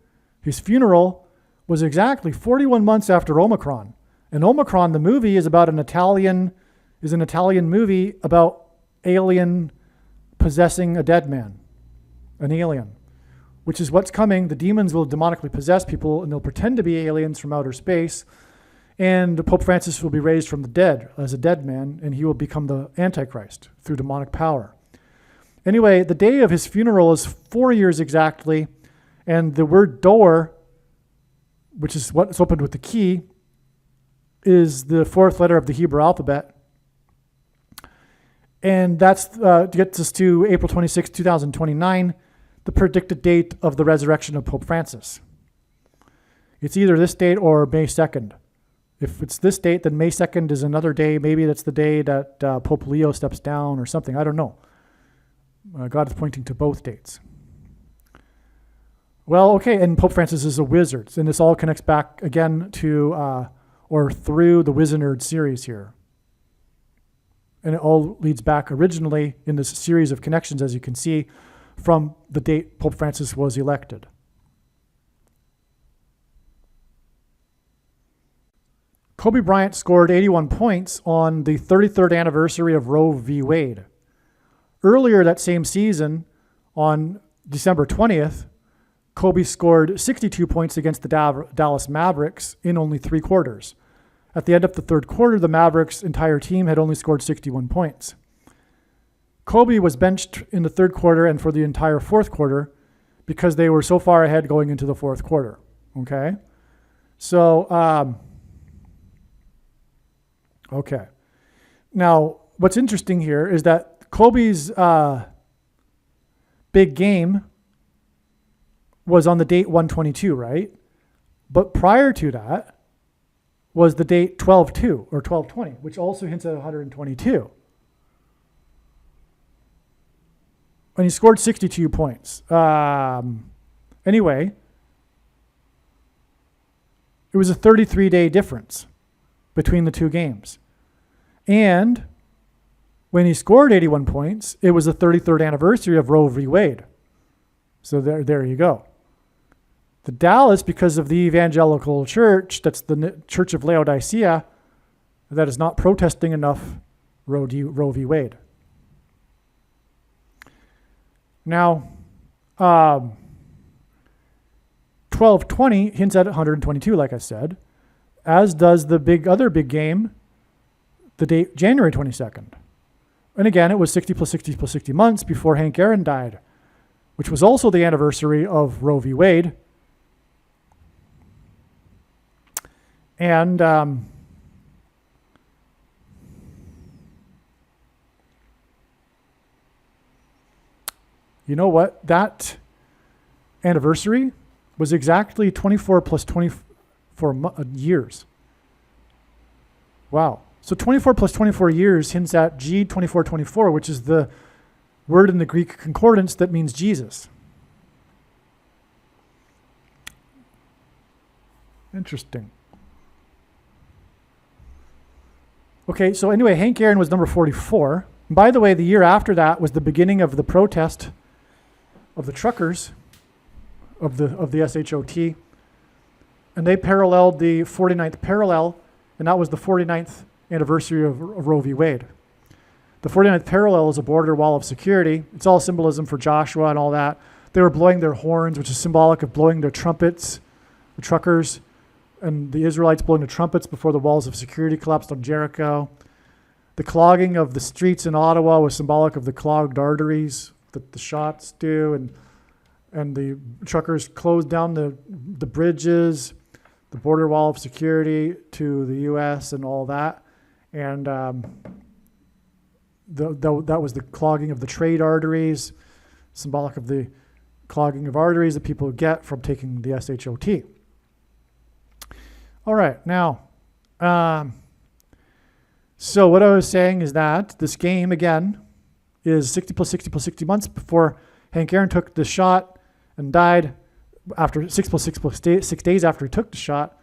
His funeral was exactly 41 months after Omicron. And Omicron, the movie, is an Italian movie about alien possessing a dead man, an alien, which is what's coming. The demons will demonically possess people, and they'll pretend to be aliens from outer space. And Pope Francis will be raised from the dead as a dead man, and he will become the Antichrist through demonic power. Anyway, the day of his funeral is 4 years exactly, and the word door, which is what's opened with the key, is the fourth letter of the Hebrew alphabet. And that gets us to April 26, 2029, the predicted date of the resurrection of Pope Francis. It's either this date or May 2nd. If it's this date, then May 2nd is another day. Maybe that's the day that Pope Leo steps down or something. I don't know. God is pointing to both dates. Well, okay, and Pope Francis is a wizard. And this all connects back again to or through the Wizard series here. And it all leads back originally in this series of connections, as you can see, from the date Pope Francis was elected. Kobe Bryant scored 81 points on the 33rd anniversary of Roe v. Wade. Earlier that same season, on December 20th, Kobe scored 62 points against the Dallas Mavericks in only 3 quarters. At the end of the third quarter, the Mavericks' entire team had only scored 61 points. Kobe was benched in the third quarter and for the entire fourth quarter because they were so far ahead going into the fourth quarter. Okay? So, okay. Now, what's interesting here is that Kobe's big game was on the date 122, right? But prior to that was the date 12-2 or 12-20, which also hints at 122. And he scored 62 points. Anyway, it was a 33-day difference between the two games. And when he scored 81 points, it was the 33rd anniversary of Roe v. Wade. So there you go. The Dallas, because of the evangelical church, that's the Church of Laodicea, that is not protesting enough Roe v. Wade. Now, 12-20 hints at 122, like I said, as does the other big game, the date January 22nd. And again, it was 60 plus 60 plus 60 months before Hank Aaron died, which was also the anniversary of Roe v. Wade. And you know what? That anniversary was exactly 24 plus 24 years. Wow. So 24 plus 24 years hints at G2424, which is the word in the Greek concordance that means Jesus. Interesting. Okay, so anyway, Hank Aaron was number 44. And by the way, the year after that was the beginning of the protest of the truckers of the SHOT. And they paralleled the 49th parallel, and that was the 49th anniversary of Roe v. Wade. The 49th parallel is a border wall of security. It's all symbolism for Joshua and all that. They were blowing their horns, which is symbolic of blowing their trumpets, the truckers, and the Israelites blowing the trumpets before the walls of security collapsed on Jericho. The clogging of the streets in Ottawa was symbolic of the clogged arteries that the shots do, and the truckers closed down the bridges, the border wall of security to the U.S. and all that. And that was the clogging of the trade arteries, symbolic of the clogging of arteries that people get from taking the SHOT. All right, now, so what I was saying is that this game, again, is 60 plus 60 plus 60 months before Hank Aaron took the shot and died after 6 plus 6 plus 6 days after he took the shot.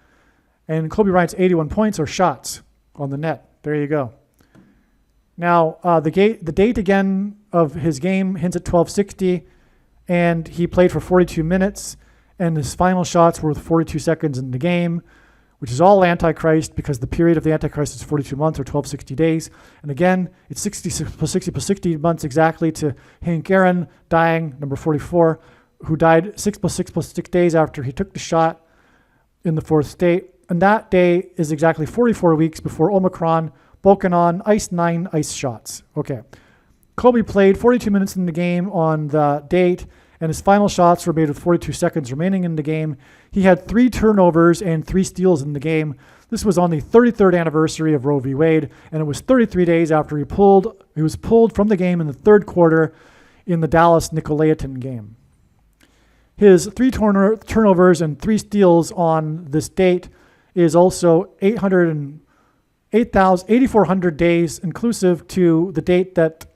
And Kobe Bryant's 81 points are shots on the net. There you go. Now, the date again of his game hints at 12:60, and he played for 42 minutes, and his final shots were with 42 seconds in the game, which is all Antichrist because the period of the Antichrist is 42 months or 1260 days. And again, it's 60 plus 60 plus 60 months exactly to Hank Aaron dying, number 44, who died 6 plus 6 plus 6 days after he took the shot in the fourth state. And that day is exactly 44 weeks before Omicron, Bokanon, Ice 9 ice shots. Okay. Kobe played 42 minutes in the game on the date, and his final shots were made with 42 seconds remaining in the game. He had 3 turnovers and 3 steals in the game. This was on the 33rd anniversary of Roe v. Wade, and it was 33 days after he was pulled from the game in the third quarter in the Dallas Nicolaitan game. His 3 turnovers and 3 steals on this date is also 8,400 days inclusive to the date that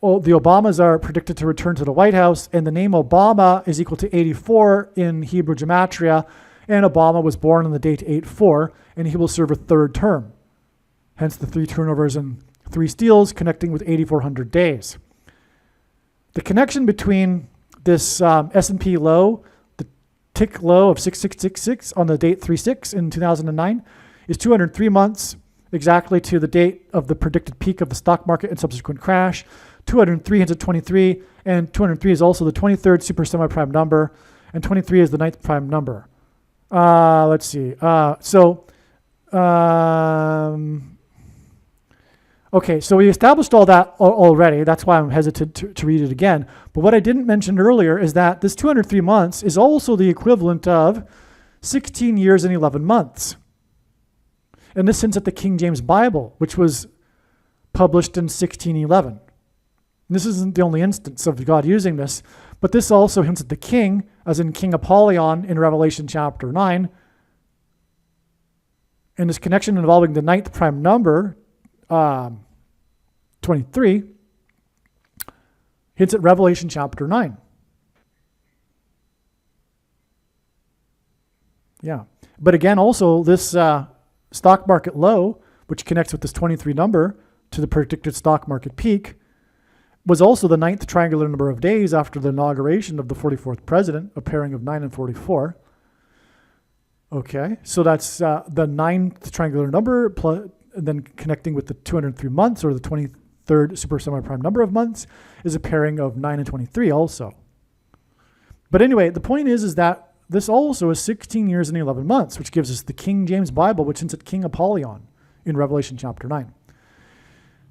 the Obamas are predicted to return to the White House, and the name Obama is equal to 84 in Hebrew gematria, and Obama was born on the date 8/4, and he will serve a 3rd term. Hence the 3 turnovers and 3 steals connecting with 8,400 days. The connection between this S&P low, the tick low of 6666 on the date 36 in 2009, is 203 months exactly to the date of the predicted peak of the stock market and subsequent crash. 203 hits at 23, and 203 is also the 23rd super semi-prime number, and 23 is the 9th prime number. Let's see. Okay, so we established all that already. That's why I'm hesitant to read it again. But what I didn't mention earlier is that this 203 months is also the equivalent of 16 years and 11 months. And this hints at the King James Bible, which was published in 1611. And this isn't the only instance of God using this, but this also hints at the king, as in King Apollyon in Revelation chapter 9. And this connection involving the 9th prime number, 23, hints at Revelation chapter 9. Yeah. But again, also this stock market low, which connects with this 23 number to the predicted stock market peak, was also the 9th triangular number of days after the inauguration of the 44th president, a pairing of 9 and 44. Okay, so that's the 9th triangular number, and then connecting with the 203 months, or the 23rd super semi-prime number of months, is a pairing of 9 and 23 also. But anyway, the point is that this also is 16 years and 11 months, which gives us the King James Bible, which hints at King Apollyon in Revelation chapter 9.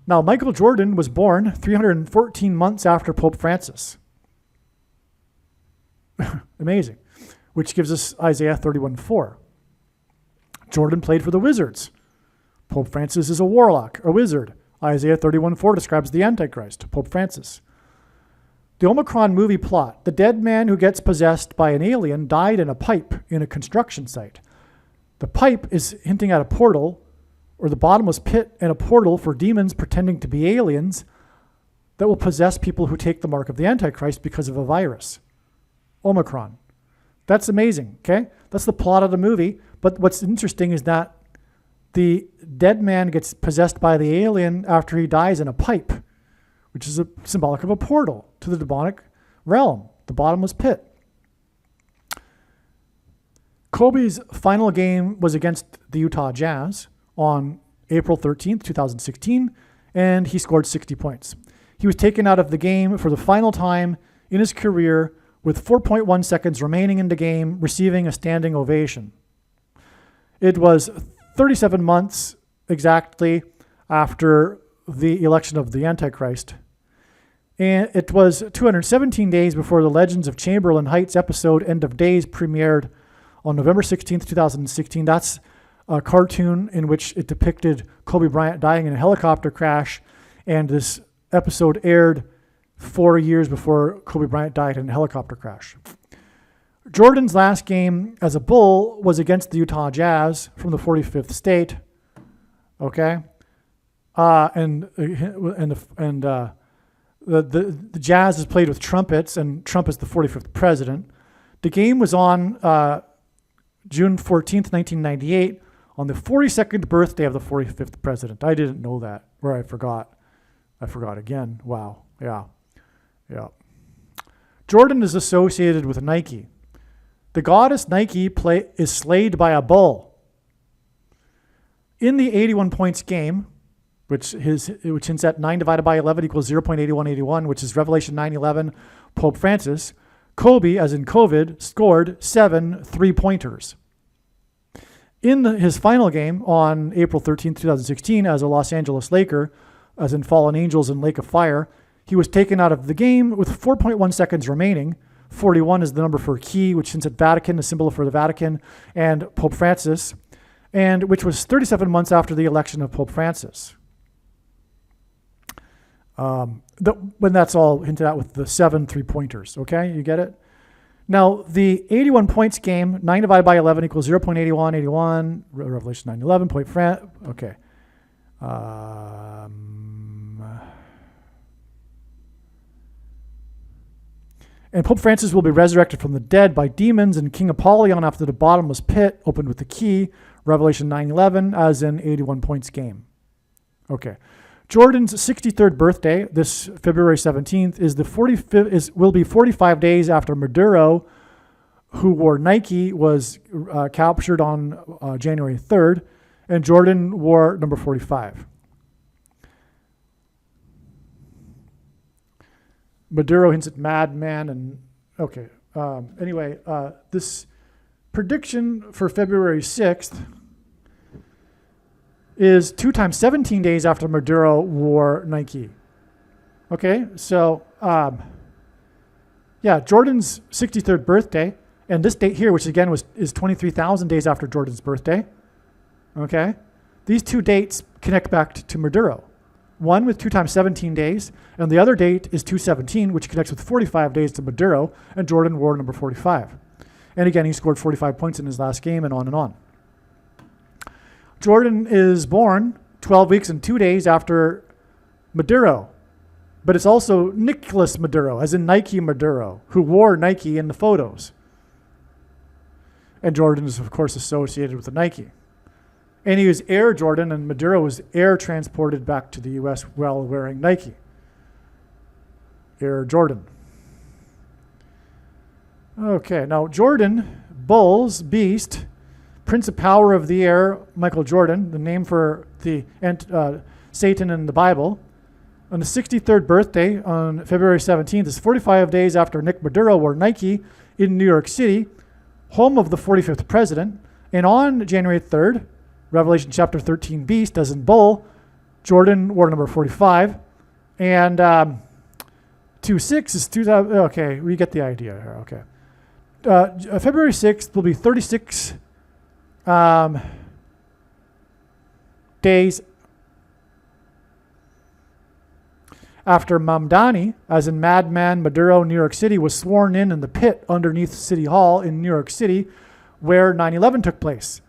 Now, Michael Jordan was born 314 months after Pope Francis. Amazing. Which gives us Isaiah 31:4. Jordan played for the Wizards. Pope Francis is a warlock, a wizard. Isaiah 31:4 describes the Antichrist, Pope Francis. The Omicron movie plot. The dead man who gets possessed by an alien died in a pipe in a construction site. The pipe is hinting at a portal, or the bottomless pit and a portal for demons pretending to be aliens that will possess people who take the mark of the Antichrist because of a virus. Omicron. That's amazing, okay? That's the plot of the movie. But what's interesting is that the dead man gets possessed by the alien after he dies in a pipe, which is symbolic of a portal to the demonic realm, the bottomless pit. Kobe's final game was against the Utah Jazz on April 13th, 2016, and he scored 60 points. He was taken out of the game for the final time in his career with 4.1 seconds remaining in the game, receiving a standing ovation. It was 37 months exactly after the election of the Antichrist. And it was 217 days before the Legends of Chamberlain Heights episode End of Days premiered on November 16th, 2016. That's a cartoon in which it depicted Kobe Bryant dying in a helicopter crash. And this episode aired 4 years before Kobe Bryant died in a helicopter crash. Jordan's last game as a Bull was against the Utah Jazz from the 45th state. Okay, the Jazz is played with trumpets, and Trump is the 45th president. The game was on June 14th, 1998, on the 42nd birthday of the 45th president. I didn't know that, or I forgot. I forgot again. Wow. Yeah. Jordan is associated with Nike. The goddess Nike is slayed by a bull. In the 81 points game, which hints at 9 divided by 11 equals 0.8181, which is Revelation 9:11, Pope Francis, Kobe, as in COVID, scored 7 3-pointers. In his final game on April 13, 2016, as a Los Angeles Laker, as in Fallen Angels and Lake of Fire, he was taken out of the game with 4.1 seconds remaining. 41 is the number for key, which hints at Vatican, the symbol for the Vatican, and Pope Francis, and which was 37 months after the election of Pope Francis. When that's all hinted at with the 7 3-pointers, okay? You get it? Now, the 81 points game, 9 divided by 11 equals 0.8181, Revelation 9:11, okay. And Pope Francis will be resurrected from the dead by demons, and King Apollyon after the bottomless pit opened with the key, Revelation 9:11, as in 81 points game. Okay. Jordan's 63rd birthday, this February 17th, will be 45 days after Maduro, who wore Nike, was captured on January 3rd, and Jordan wore number 45. Maduro hints at madman, and okay. Anyway, this prediction for February 6th is 2 times 17 days after Maduro wore Nike. Okay, so Jordan's 63rd birthday, and this date here, which again is 23,000 days after Jordan's birthday. Okay, these two dates connect back to Maduro. One with 2 times 17 days, and the other date is 217, which connects with 45 days to Maduro, and Jordan wore number 45. And again, he scored 45 points in his last game, and on and on. Jordan is born 12 weeks and 2 days after Maduro, but it's also Nicolas Maduro, as in Nike Maduro, who wore Nike in the photos. And Jordan is, of course, associated with the Nike. And he was Air Jordan, and Maduro was air transported back to the U.S. while wearing Nike. Air Jordan. Okay, now Jordan, Bulls, Beast, Prince of Power of the Air, Michael Jordan, the name for the Satan in the Bible. On the 63rd birthday, on February 17th, is 45 days after Nick Maduro wore Nike in New York City, home of the 45th president. And on January 3rd, Revelation chapter 13, Beast, as in Bull, Jordan wore number 45. And 2-6 is 2000. Okay, we get the idea here. Okay. February 6th will be 36 days after Mamdani, as in Madman Maduro, New York City, was sworn in the pit underneath City Hall in New York City, where 9/11 took place,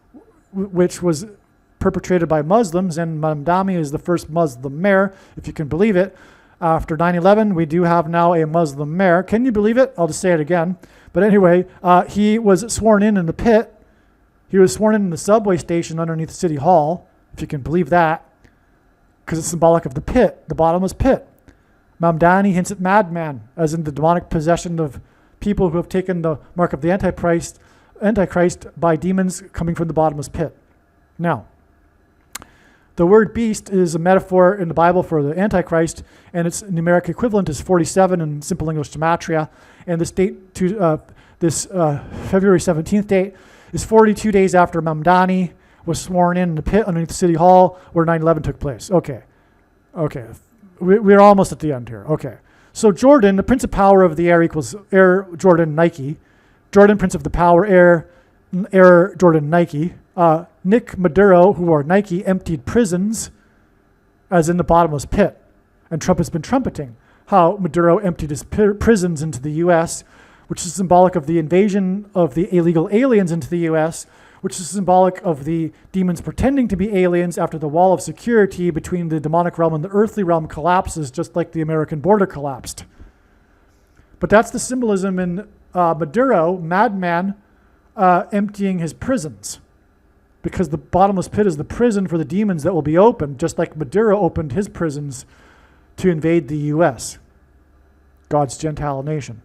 which was perpetrated by Muslims, and Mamdani is the first Muslim mayor, if you can believe it. After 9/11, we do have now a Muslim mayor. Can you believe it? I'll just say it again. But anyway, he was sworn in the pit. He was sworn in the subway station underneath City Hall, if you can believe that, because it's symbolic of the pit, the bottomless pit. Mamdani hints at madman, as in the demonic possession of people who have taken the mark of the Antichrist by demons coming from the bottomless pit. Now, the word beast is a metaphor in the Bible for the Antichrist, and its numeric equivalent is 47 in simple English gematria. And this date, this February 17th date, is 42 days after Mamdani, was sworn in the pit underneath City Hall where 9/11 took place. Okay. We're almost at the end here. Okay. So Jordan, the Prince of Power of the Air equals Air Jordan Nike. Jordan, Prince of the Power, Air Jordan Nike. Nick Maduro, who are Nike, emptied prisons as in the bottomless pit. And Trump has been trumpeting how Maduro emptied his prisons into the U.S., which is symbolic of the invasion of the illegal aliens into the U.S., which is symbolic of the demons pretending to be aliens after the wall of security between the demonic realm and the earthly realm collapses, just like the American border collapsed. But that's the symbolism in Maduro, madman, emptying his prisons. Because the bottomless pit is the prison for the demons that will be opened, just like Maduro opened his prisons to invade the U.S., God's Gentile nation.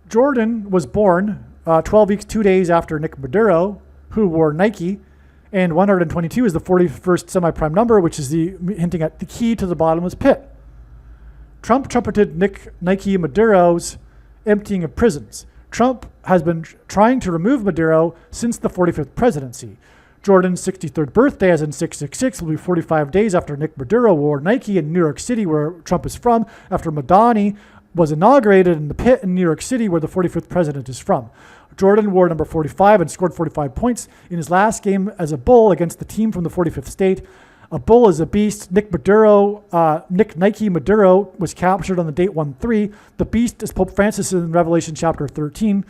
Jordan was born 12 weeks, 2 days after Nick Maduro, who wore Nike, and 122 is the 41st semi-prime number, which is hinting at the key to the bottomless pit. Trump trumpeted Nike Maduro's emptying of prisons. Trump has been trying to remove Maduro since the 45th presidency. Jordan's 63rd birthday, as in 666, will be 45 days after Nick Maduro wore Nike in New York City, where Trump is from, after Madani was inaugurated in the pit in New York City, where the 45th president is from. Jordan wore number 45 and scored 45 points in his last game as a bull against the team from the 45th state. A bull is a beast. Nick Nike Maduro was captured on the date 1-3. The beast is Pope Francis in Revelation chapter 13,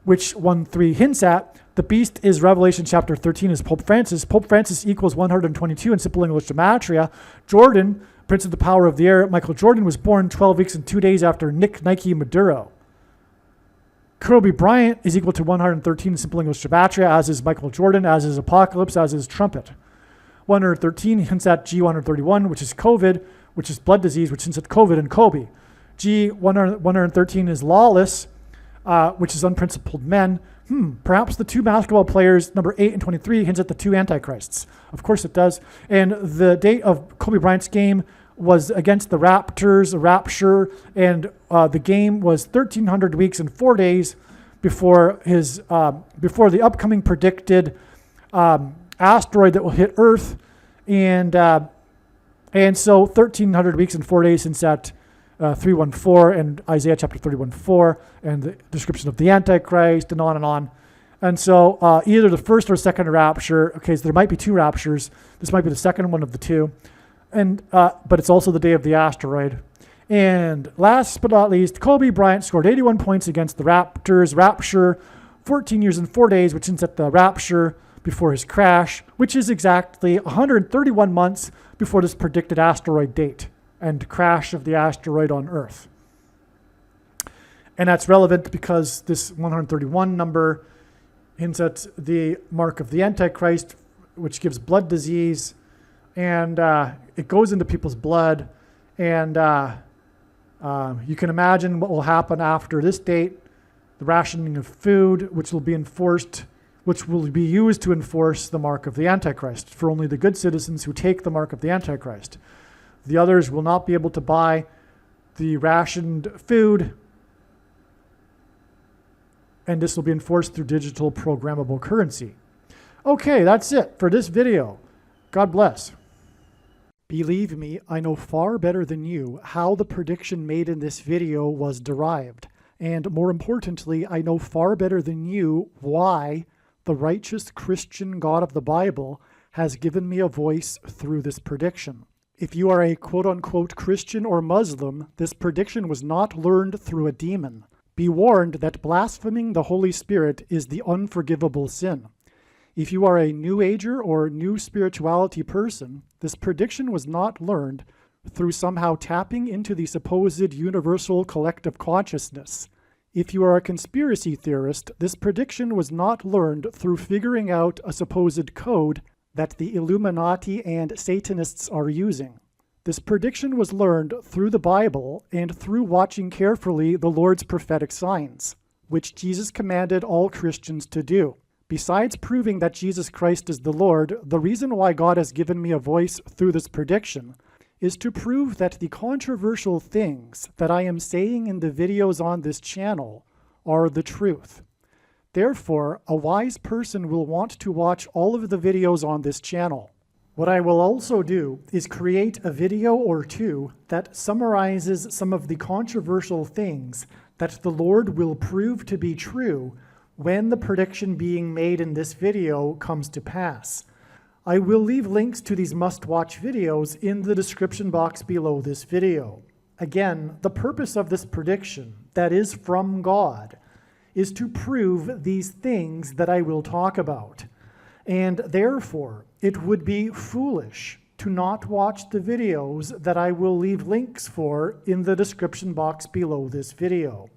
which 1-3 hints at. The beast is Revelation chapter 13 is Pope Francis. Pope Francis equals 122 in simple English gematria. Jordan, Prince of the Power of the Air, Michael Jordan, was born 12 weeks and 2 days after Nick Nike Maduro. Kobe Bryant is equal to 113 in simple English gematria, as is Michael Jordan, as is Apocalypse, as is Trumpet. 113 hints at G131, which is COVID, which is blood disease, which hints at COVID and Kobe. G113 is lawless, which is unprincipled men. Perhaps the two basketball players, number 8 and 23, hints at the two antichrists. Of course it does. And the date of Kobe Bryant's game was against the Raptors, the Rapture, and the game was 1,300 weeks and 4 days before the upcoming predicted asteroid that will hit Earth, and so 1,300 weeks and 4 days since that 3:14 and Isaiah chapter 31:4 and the description of the Antichrist and on and on. And so either the first or second rapture. Okay, so there might be two raptures. This might be the second one of the two, and but it's also the day of the asteroid. And last but not least, Kobe Bryant scored 81 points against the Raptors. Rapture, 14 years and 4 days, which hints at the rapture before his crash, which is exactly 131 months before this predicted asteroid date and crash of the asteroid on Earth. And that's relevant because this 131 number hints at the mark of the Antichrist, which gives blood disease, and it goes into people's blood. And you can imagine what will happen after this date, the rationing of food, which will be used to enforce the mark of the Antichrist for only the good citizens who take the mark of the Antichrist. The others will not be able to buy the rationed food, and this will be enforced through digital programmable currency. Okay, that's it for this video. God bless. Believe me, I know far better than you how the prediction made in this video was derived. And more importantly, I know far better than you why the righteous Christian God of the Bible has given me a voice through this prediction. If you are a quote-unquote Christian or Muslim, this prediction was not learned through a demon. Be warned that blaspheming the Holy Spirit is the unforgivable sin. If you are a New Ager or New Spirituality person, this prediction was not learned through somehow tapping into the supposed universal collective consciousness. If you are a conspiracy theorist, this prediction was not learned through figuring out a supposed code that the Illuminati and Satanists are using. This prediction was learned through the Bible and through watching carefully the Lord's prophetic signs, which Jesus commanded all Christians to do. Besides proving that Jesus Christ is the Lord, the reason why God has given me a voice through this prediction is to prove that the controversial things that I am saying in the videos on this channel are the truth. Therefore, a wise person will want to watch all of the videos on this channel. What I will also do is create a video or two that summarizes some of the controversial things that the Lord will prove to be true when the prediction being made in this video comes to pass. I will leave links to these must-watch videos in the description box below this video. Again, the purpose of this prediction, that is from God, is to prove these things that I will talk about. And therefore, it would be foolish to not watch the videos that I will leave links for in the description box below this video.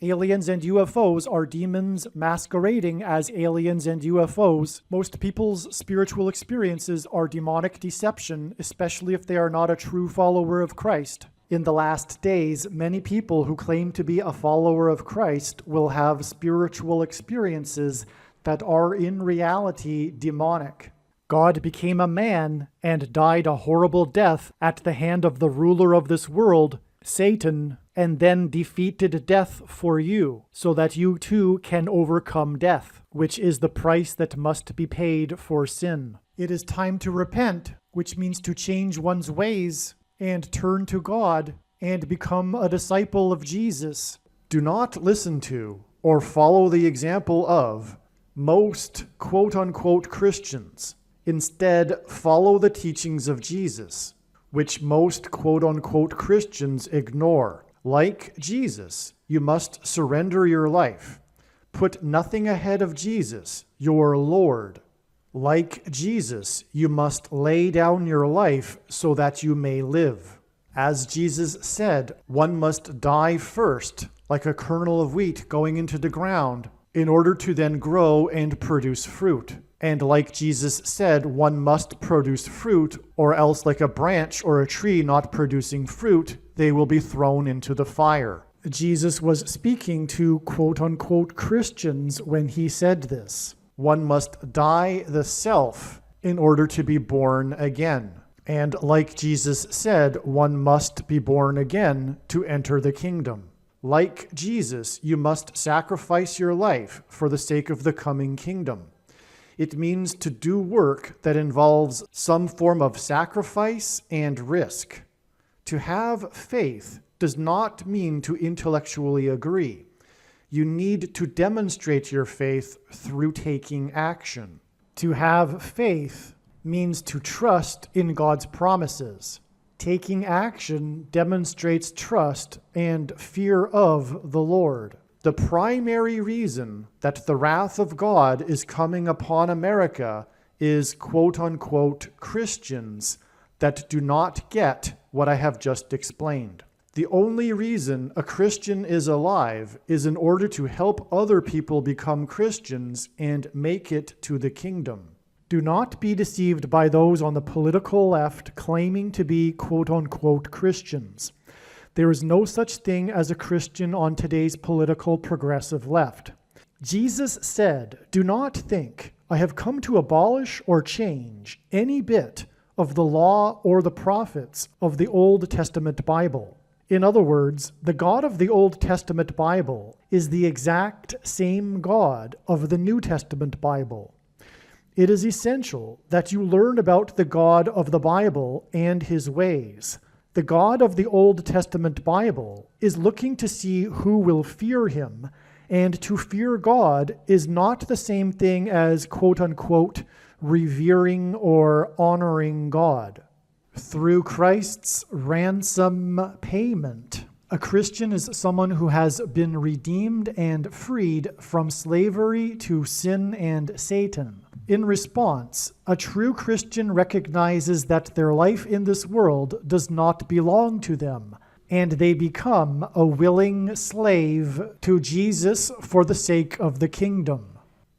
Aliens and UFOs are demons masquerading as aliens and UFOs. Most people's spiritual experiences are demonic deception, especially if they are not a true follower of Christ. In the last days, many people who claim to be a follower of Christ will have spiritual experiences that are in reality demonic. God became a man and died a horrible death at the hand of the ruler of this world, Satan, and then defeated death for you, so that you too can overcome death, which is the price that must be paid for sin. It is time to repent, which means to change one's ways and turn to God and become a disciple of Jesus. Do not listen to or follow the example of most quote-unquote Christians. Instead, follow the teachings of Jesus, which most quote-unquote Christians ignore. Like Jesus, you must surrender your life. Put nothing ahead of Jesus, your Lord. Like Jesus, you must lay down your life so that you may live. As Jesus said, one must die first, like a kernel of wheat going into the ground, in order to then grow and produce fruit. And like Jesus said, one must produce fruit, or else like a branch or a tree not producing fruit, they will be thrown into the fire. Jesus was speaking to quote-unquote Christians when he said this. One must die the self in order to be born again. And like Jesus said, one must be born again to enter the kingdom. Like Jesus, you must sacrifice your life for the sake of the coming kingdom. It means to do work that involves some form of sacrifice and risk. To have faith does not mean to intellectually agree. You need to demonstrate your faith through taking action. To have faith means to trust in God's promises. Taking action demonstrates trust and fear of the Lord. The primary reason that the wrath of God is coming upon America is quote-unquote Christians that do not get what I have just explained. The only reason a Christian is alive is in order to help other people become Christians and make it to the kingdom. Do not be deceived by those on the political left claiming to be quote-unquote Christians. There is no such thing as a Christian on today's political progressive left. Jesus said, "Do not think I have come to abolish or change any bit of the law or the prophets of the Old Testament Bible." In other words, the God of the Old Testament Bible is the exact same God of the New Testament Bible. It is essential that you learn about the God of the Bible and his ways. The God of the Old Testament Bible is looking to see who will fear him, and to fear God is not the same thing as quote-unquote revering or honoring God. Through Christ's ransom payment, a Christian is someone who has been redeemed and freed from slavery to sin and Satan. In response, a true Christian recognizes that their life in this world does not belong to them, and they become a willing slave to Jesus for the sake of the kingdom.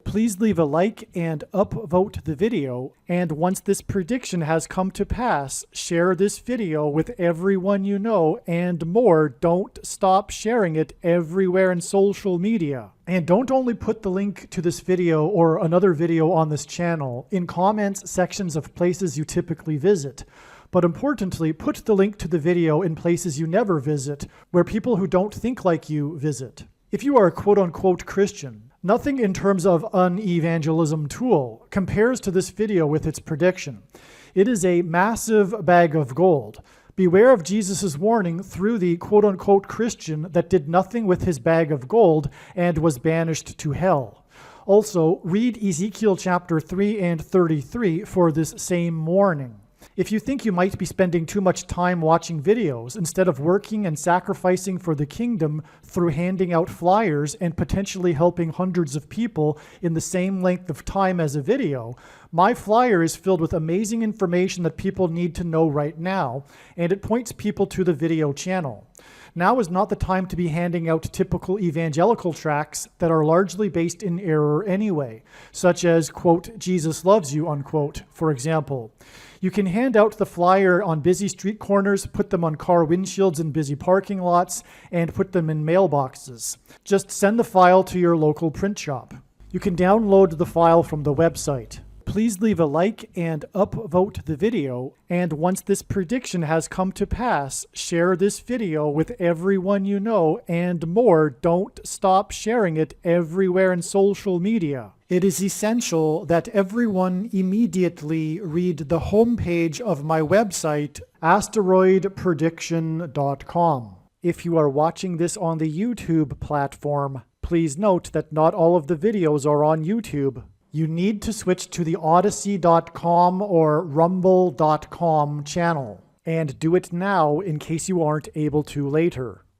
Please leave a like and upvote the video, and once this prediction has come to pass, share this video with everyone you know, and more, don't stop sharing it everywhere in social media. And don't only put the link to this video or another video on this channel in comments sections of places you typically visit, but importantly, put the link to the video in places you never visit, where people who don't think like you visit. If you are a quote-unquote Christian, Nothing in terms of an evangelism tool compares to this video with its prediction. It is a massive bag of gold. Beware of Jesus' warning through the quote-unquote Christian that did nothing with his bag of gold and was banished to hell. Also, read Ezekiel chapter 3 and 33 for this same warning. If you think you might be spending too much time watching videos instead of working and sacrificing for the kingdom through handing out flyers and potentially helping hundreds of people in the same length of time as a video, my flyer is filled with amazing information that people need to know right now, and it points people to the video channel. Now is not the time to be handing out typical evangelical tracts that are largely based in error anyway, such as, quote, Jesus loves you, unquote, for example. You can hand out the flyer on busy street corners, put them on car windshields in busy parking lots, and put them in mailboxes. Just send the file to your local print shop. You can download the file from the website. Please leave a like and upvote the video, and once this prediction has come to pass, share this video with everyone you know, and more, don't stop sharing it everywhere in social media. It is essential that everyone immediately read the homepage of my website, asteroidprediction.com. If you are watching this on the YouTube platform, please note that not all of the videos are on YouTube. You need to switch to the Odyssey.com or Rumble.com channel, and do it now in case you aren't able to later.